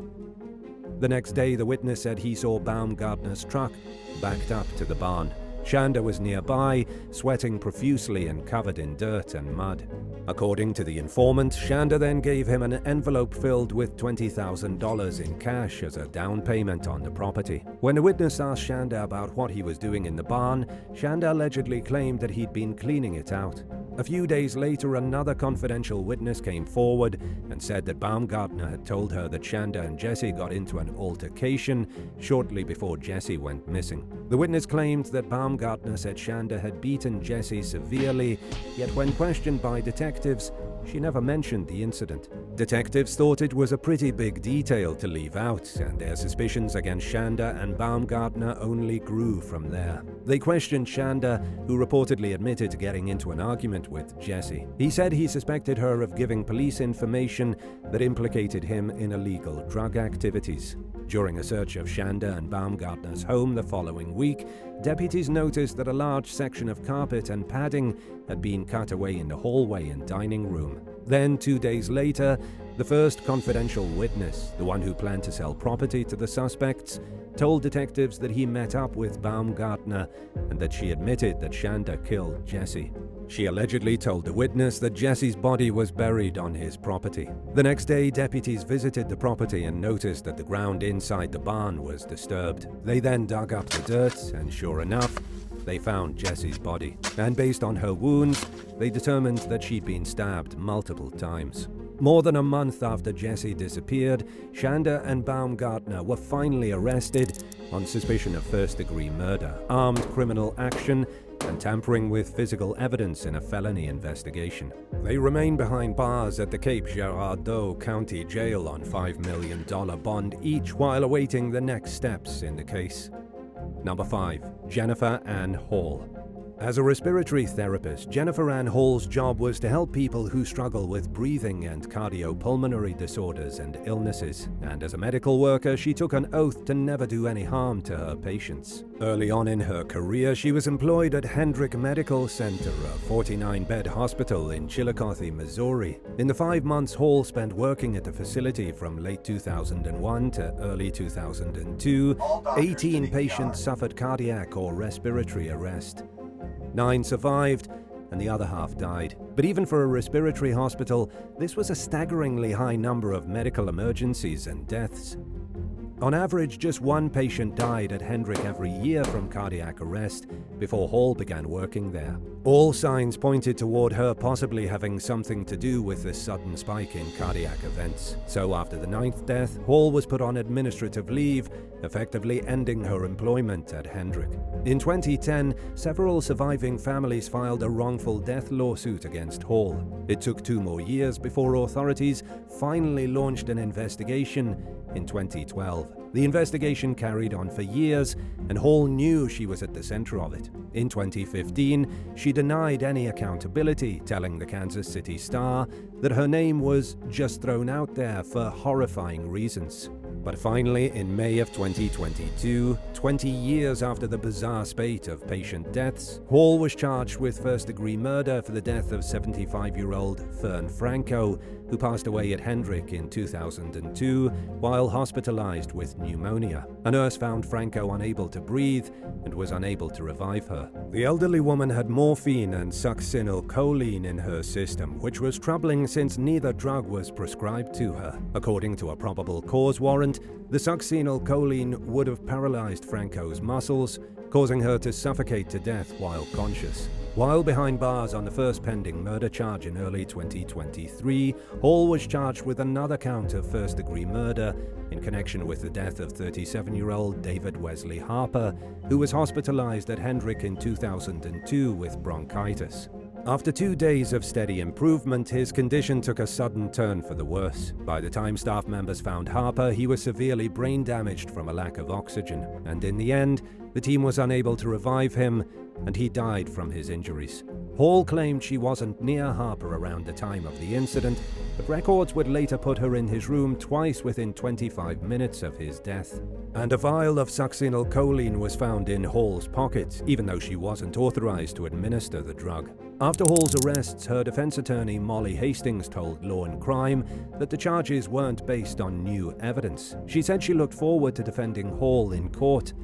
The next day, the witness said he saw Baumgartner's truck backed up to the barn. Shander was nearby, sweating profusely and covered in dirt and mud. According to the informant, Shander then gave him an envelope filled with $20,000 in cash as a down payment on the property. When the witness asked Shander about what he was doing in the barn, Shander allegedly claimed that he'd been cleaning it out. A few days later, another confidential witness came forward and said that Baumgartner had told her that Shander and Jessie got into an altercation shortly before Jessie went missing. The witness claimed that Baumgartner said Shander had beaten Jessie severely, yet when questioned by detectives, she never mentioned the incident. Detectives thought it was a pretty big detail to leave out, and their suspicions against Shander and Baumgartner only grew from there. They questioned Shander, who reportedly admitted to getting into an argument with Jessie. He said he suspected her of giving police information that implicated him in illegal drug activities. During a search of Shander and Baumgartner's home the following week, deputies noticed that a large section of carpet and padding had been cut away in the hallway and dining room. Then, 2 days later, the first confidential witness, the one who planned to sell property to the suspects, told detectives that he met up with Baumgartner and that she admitted that Shander killed Jessie. She allegedly told the witness that Jessie's body was buried on his property. The next day, deputies visited the property and noticed that the ground inside the barn was disturbed. They then dug up the dirt, and sure enough, they found Jessie's body. And based on her wounds, they determined that she'd been stabbed multiple times. More than a month after Jessie disappeared, Shander and Baumgartner were finally arrested on suspicion of first-degree murder, armed criminal action, and tampering with physical evidence in a felony investigation. They remain behind bars at the Cape Girardeau County Jail on $5 million bond each while awaiting the next steps in the case. Number 5. Jennifer Ann Hall. As a respiratory therapist, Jennifer Ann Hall's job was to help people who struggle with breathing and cardiopulmonary disorders and illnesses, and as a medical worker, she took an oath to never do any harm to her patients. Early on in her career, she was employed at Hendrick Medical Center, a 49-bed hospital in Chillicothe, Missouri. In the 5 months Hall spent working at the facility from late 2001 to early 2002, 18 patients suffered cardiac or respiratory arrest. 9 survived, and the other half died. But even for a respiratory hospital, this was a staggeringly high number of medical emergencies and deaths. On average, just 1 patient died at Hendrick every year from cardiac arrest before Hall began working there. All signs pointed toward her possibly having something to do with this sudden spike in cardiac events. So after the 9th death, Hall was put on administrative leave, effectively ending her employment at Hendrick. In 2010, several surviving families filed a wrongful death lawsuit against Hall. It took 2 more years before authorities finally launched an investigation in 2012. The investigation carried on for years, and Hall knew she was at the center of it. In 2015, she denied any accountability, telling the Kansas City Star that her name was just thrown out there for horrifying reasons. But finally, in May of 2022, 20 years after the bizarre spate of patient deaths, Hall was charged with first-degree murder for the death of 75-year-old Fern Franco, who passed away at Hendrick in 2002 while hospitalized with pneumonia. A nurse found Franco unable to breathe and was unable to revive her. The elderly woman had morphine and succinylcholine in her system, which was troubling since neither drug was prescribed to her. According to a probable cause warrant, the succinylcholine would have paralyzed Franco's muscles, causing her to suffocate to death while conscious. While behind bars on the first pending murder charge in early 2023, Hall was charged with another count of first-degree murder in connection with the death of 37-year-old David Wesley Harper, who was hospitalized at Hendrick in 2002 with bronchitis. After 2 days of steady improvement, his condition took a sudden turn for the worse. By the time staff members found Harper, he was severely brain damaged from a lack of oxygen, and in the end, the team was unable to revive him, and he died from his injuries. Hall claimed she wasn't near Harper around the time of the incident, but records would later put her in his room twice within 25 minutes of his death. And a vial of succinylcholine was found in Hall's pocket, even though she wasn't authorized to administer the drug. After Hall's arrests, her defense attorney Molly Hastings told Law and Crime that the charges weren't based on new evidence. She said she looked forward to defending Hall in court.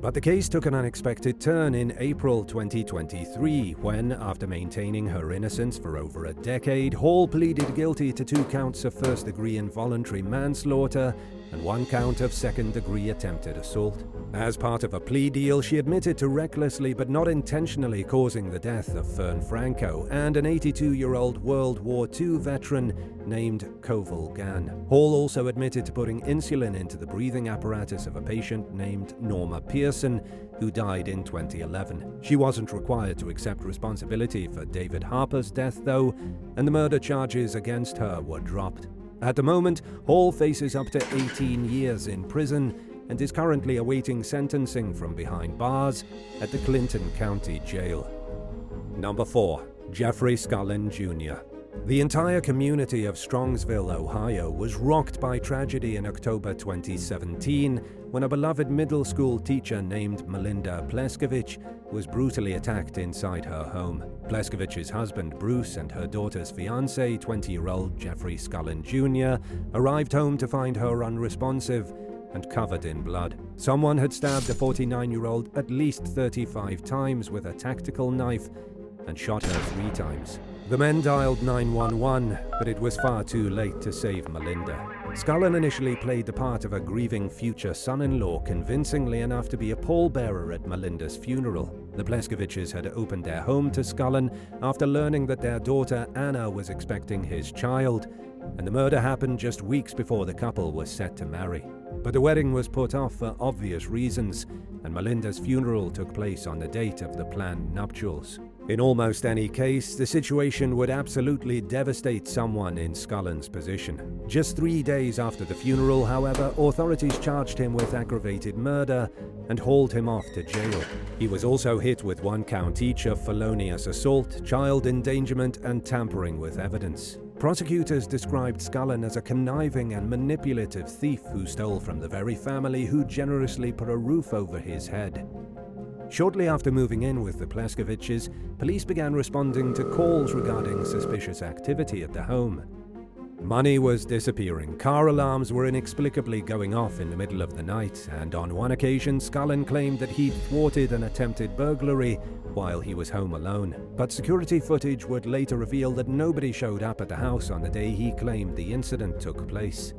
But the case took an unexpected turn in April 2023 when, after maintaining her innocence for over a decade, Hall pleaded guilty to 2 counts of first-degree involuntary manslaughter and 1 count of second-degree attempted assault. As part of a plea deal, she admitted to recklessly but not intentionally causing the death of Fern Franco and an 82-year-old World War II veteran named Koval Gann. Hall also admitted to putting insulin into the breathing apparatus of a patient named Norma Pearson, who died in 2011. She wasn't required to accept responsibility for David Harper's death, though, and the murder charges against her were dropped. At the moment, Hall faces up to 18 years in prison and is currently awaiting sentencing from behind bars at the Clinton County Jail. Number 4. Jeffrey Scullin Jr. The entire community of Strongsville, Ohio, was rocked by tragedy in October 2017 when a beloved middle school teacher named Melinda Pleskovic was brutally attacked inside her home. Pleskovic's husband Bruce and her daughter's fiancé, 20-year-old Jeffrey Scullin Jr., arrived home to find her unresponsive and covered in blood. Someone had stabbed the 49-year-old at least 35 times with a tactical knife and shot her 3 times. The men dialed 911, but it was far too late to save Melinda. Scullin initially played the part of a grieving future son-in-law convincingly enough to be a pallbearer at Melinda's funeral. The Pleskovics had opened their home to Scullin after learning that their daughter Anna was expecting his child, and the murder happened just weeks before the couple was set to marry. But the wedding was put off for obvious reasons, and Melinda's funeral took place on the date of the planned nuptials. In almost any case, the situation would absolutely devastate someone in Scullen's position. Just 3 days after the funeral, however, authorities charged him with aggravated murder and hauled him off to jail. He was also hit with 1 count each of felonious assault, child endangerment, and tampering with evidence. Prosecutors described Scullen as a conniving and manipulative thief who stole from the very family who generously put a roof over his head. Shortly after moving in with the Pleskovics, police began responding to calls regarding suspicious activity at the home. Money was disappearing, car alarms were inexplicably going off in the middle of the night, and on one occasion Scullen claimed that he'd thwarted an attempted burglary while he was home alone. But security footage would later reveal that nobody showed up at the house on the day he claimed the incident took place.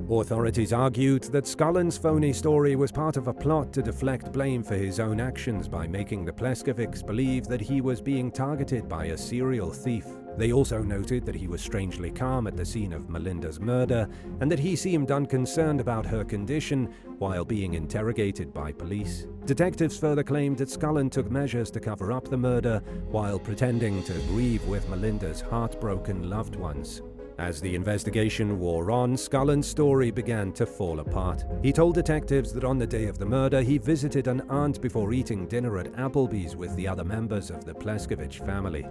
Authorities argued that Scullen's phony story was part of a plot to deflect blame for his own actions by making the Pleskovics believe that he was being targeted by a serial thief. They also noted that he was strangely calm at the scene of Melinda's murder and that he seemed unconcerned about her condition while being interrogated by police. Detectives further claimed that Scullen took measures to cover up the murder while pretending to grieve with Melinda's heartbroken loved ones. As the investigation wore on, Scullen's story began to fall apart. He told detectives that on the day of the murder, he visited an aunt before eating dinner at Applebee's with the other members of the Pleskovic family.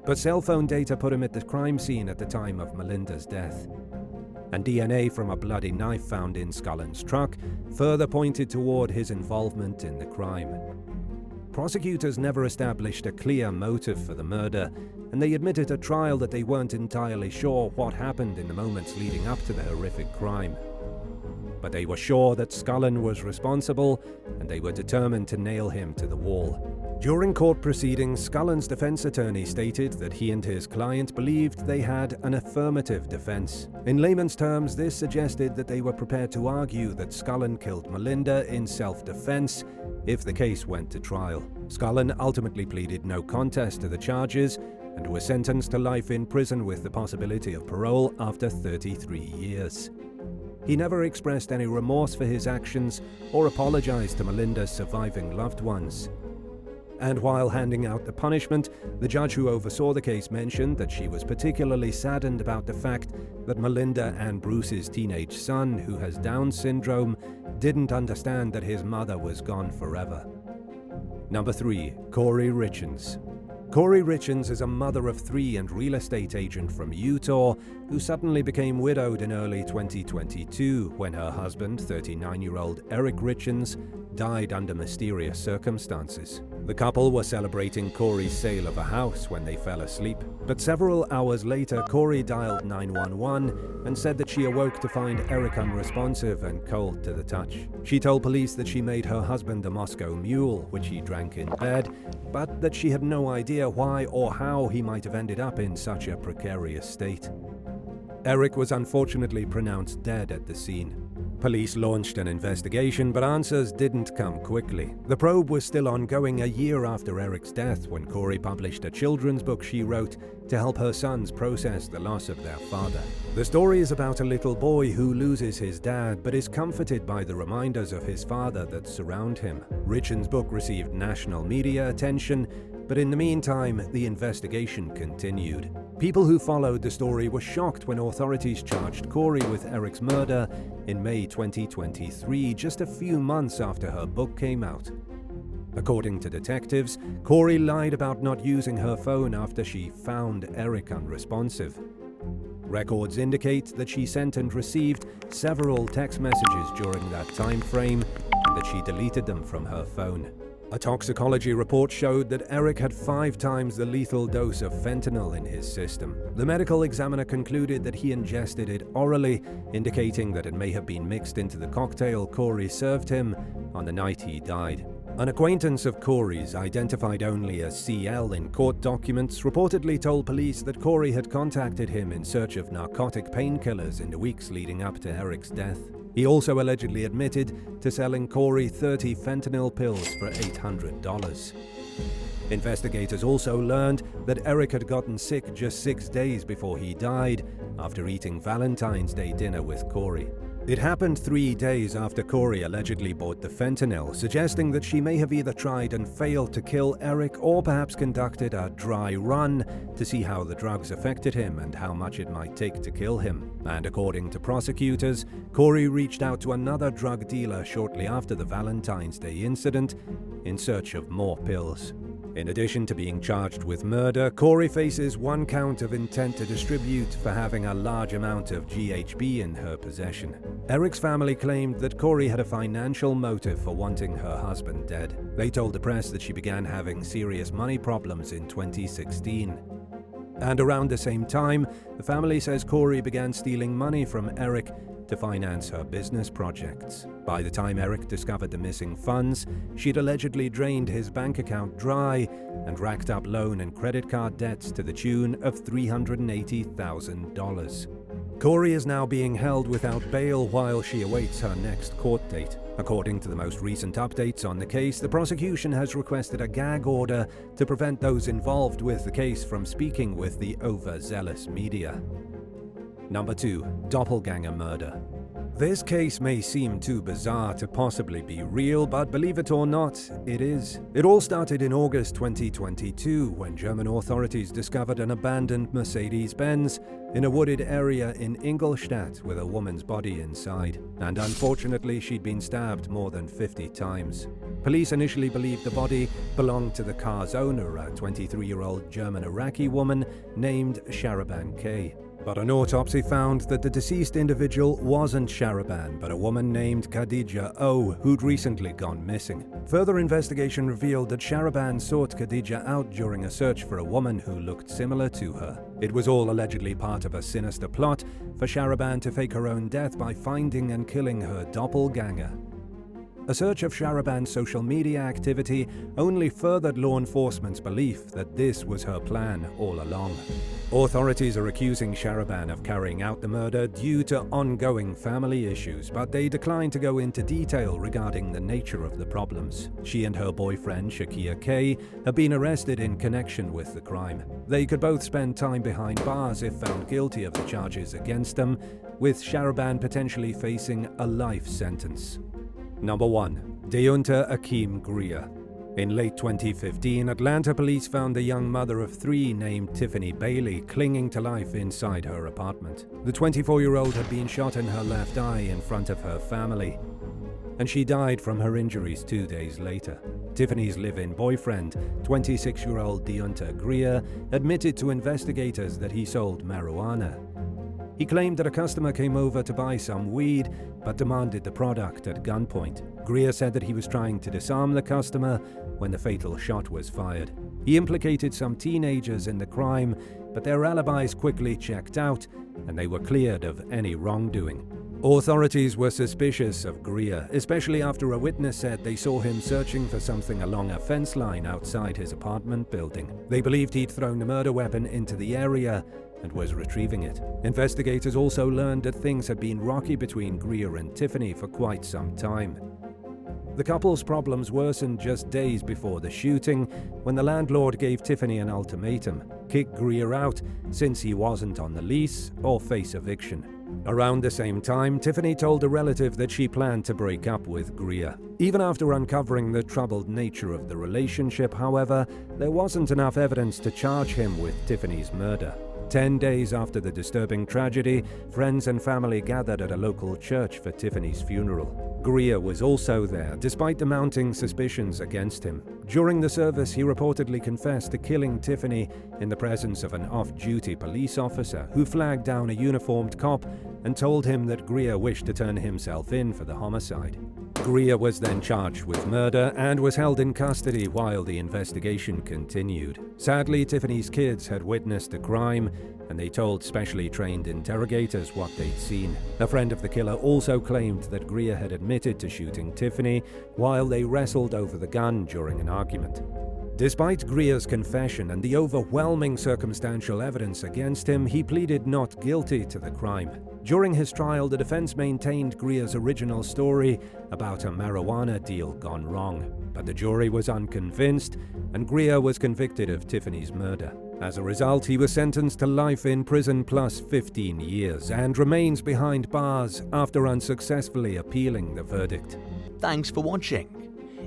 But cell phone data put him at the crime scene at the time of Melinda's death. And DNA from a bloody knife found in Scullen's truck further pointed toward his involvement in the crime. Prosecutors never established a clear motive for the murder, and they admitted at trial that they weren't entirely sure what happened in the moments leading up to the horrific crime. But they were sure that Scullen was responsible, and they were determined to nail him to the wall. During court proceedings, Scullen's defense attorney stated that he and his client believed they had an affirmative defense. In layman's terms, this suggested that they were prepared to argue that Scullen killed Melinda in self-defense if the case went to trial. Scullen ultimately pleaded no contest to the charges and was sentenced to life in prison with the possibility of parole after 33 years. He never expressed any remorse for his actions or apologized to Melinda's surviving loved ones. And while handing out the punishment, the judge who oversaw the case mentioned that she was particularly saddened about the fact that Melinda and Bruce's teenage son, who has Down syndrome, didn't understand that his mother was gone forever. Number 3. Corey Richens. Corey Richens is a mother of 3 and real estate agent from Utah who suddenly became widowed in early 2022 when her husband, 39-year-old Eric Richens, died under mysterious circumstances. The couple were celebrating Corey's sale of a house when they fell asleep, but several hours later Corey dialed 911 and said that she awoke to find Eric unresponsive and cold to the touch. She told police that she made her husband a Moscow Mule, which he drank in bed, but that she had no idea why or how he might have ended up in such a precarious state. Eric was unfortunately pronounced dead at the scene. Police launched an investigation, but answers didn't come quickly. The probe was still ongoing a year after Eric's death when Corey published a children's book she wrote to help her sons process the loss of their father. The story is about a little boy who loses his dad but is comforted by the reminders of his father that surround him. Richens' book received national media attention, but in the meantime, the investigation continued. People who followed the story were shocked when authorities charged Corey with Eric's murder in May 2023, just a few months after her book came out. According to detectives, Corey lied about not using her phone after she found Eric unresponsive. Records indicate that she sent and received several text messages during that time frame and that she deleted them from her phone. A toxicology report showed that Eric had 5 times the lethal dose of fentanyl in his system. The medical examiner concluded that he ingested it orally, indicating that it may have been mixed into the cocktail Corey served him on the night he died. An acquaintance of Corey's, identified only as CL in court documents, reportedly told police that Corey had contacted him in search of narcotic painkillers in the weeks leading up to Eric's death. He also allegedly admitted to selling Corey 30 fentanyl pills for $800. Investigators also learned that Eric had gotten sick just 6 days before he died after eating Valentine's Day dinner with Corey. It happened 3 days after Corey allegedly bought the fentanyl, suggesting that she may have either tried and failed to kill Eric or perhaps conducted a dry run to see how the drugs affected him and how much it might take to kill him. And according to prosecutors, Corey reached out to another drug dealer shortly after the Valentine's Day incident in search of more pills. In addition to being charged with murder, Corey faces 1 count of intent to distribute for having a large amount of GHB in her possession. Eric's family claimed that Corey had a financial motive for wanting her husband dead. They told the press that she began having serious money problems in 2016. And around the same time, the family says Corey began stealing money from Eric to finance her business projects. By the time Eric discovered the missing funds, she'd allegedly drained his bank account dry and racked up loan and credit card debts to the tune of $380,000. Corey is now being held without bail while she awaits her next court date. According to the most recent updates on the case, the prosecution has requested a gag order to prevent those involved with the case from speaking with the overzealous media. Number 2. Doppelganger murder. This case may seem too bizarre to possibly be real, but believe it or not, it is. It all started in August 2022 when German authorities discovered an abandoned Mercedes-Benz in a wooded area in Ingolstadt with a woman's body inside. And unfortunately, she'd been stabbed more than 50 times. Police initially believed the body belonged to the car's owner, a 23-year-old German-Iraqi woman named Sharaban K. But an autopsy found that the deceased individual wasn't Sharaban, but a woman named Khadija O, who'd recently gone missing. Further investigation revealed that Sharaban sought Khadija out during a search for a woman who looked similar to her. It was all allegedly part of a sinister plot for Sharaban to fake her own death by finding and killing her doppelganger. A search of Sharaban's social media activity only furthered law enforcement's belief that this was her plan all along. Authorities are accusing Sharaban of carrying out the murder due to ongoing family issues, but they decline to go into detail regarding the nature of the problems. She and her boyfriend, Shakir K, have been arrested in connection with the crime. They could both spend time behind bars if found guilty of the charges against them, with Sharaban potentially facing a life sentence. Number 1. Deunta Akim Greer. In late 2015, Atlanta police found a young mother of 3 named Tiffany Bailey clinging to life inside her apartment. The 24-year-old had been shot in her left eye in front of her family, and she died from her injuries 2 days later. Tiffany's live-in boyfriend, 26-year-old Deunta Greer, admitted to investigators that he sold marijuana. He claimed that a customer came over to buy some weed, but demanded the product at gunpoint. Greer said that he was trying to disarm the customer when the fatal shot was fired. He implicated some teenagers in the crime, but their alibis quickly checked out, and they were cleared of any wrongdoing. Authorities were suspicious of Greer, especially after a witness said they saw him searching for something along a fence line outside his apartment building. They believed he'd thrown the murder weapon into the area and was retrieving it. Investigators also learned that things had been rocky between Greer and Tiffany for quite some time. The couple's problems worsened just days before the shooting, when the landlord gave Tiffany an ultimatum: kick Greer out since he wasn't on the lease or face eviction. Around the same time, Tiffany told a relative that she planned to break up with Greer. Even after uncovering the troubled nature of the relationship, however, there wasn't enough evidence to charge him with Tiffany's murder. 10 days after the disturbing tragedy, friends and family gathered at a local church for Tiffany's funeral. Greer was also there, despite the mounting suspicions against him. During the service, he reportedly confessed to killing Tiffany in the presence of an off-duty police officer who flagged down a uniformed cop and told him that Greer wished to turn himself in for the homicide. Greer was then charged with murder and was held in custody while the investigation continued. Sadly, Tiffany's kids had witnessed the crime, and they told specially trained interrogators what they'd seen. A friend of the killer also claimed that Greer had admitted to shooting Tiffany while they wrestled over the gun during an argument. Despite Greer's confession and the overwhelming circumstantial evidence against him, he pleaded not guilty to the crime. During his trial, the defense maintained Greer's original story about a marijuana deal gone wrong, but the jury was unconvinced, and Greer was convicted of Tiffany's murder. As a result, he was sentenced to life in prison plus 15 years and remains behind bars after unsuccessfully appealing the verdict. Thanks for watching.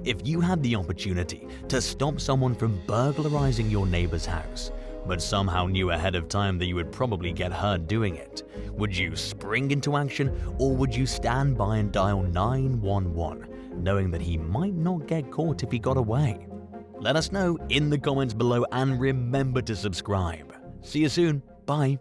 If you had the opportunity to stop someone from burglarizing your neighbor's house, but somehow knew ahead of time that you would probably get hurt doing it, would you spring into action, or would you stand by and dial 911, knowing that he might not get caught if he got away? Let us know in the comments below, and remember to subscribe. See you soon. Bye.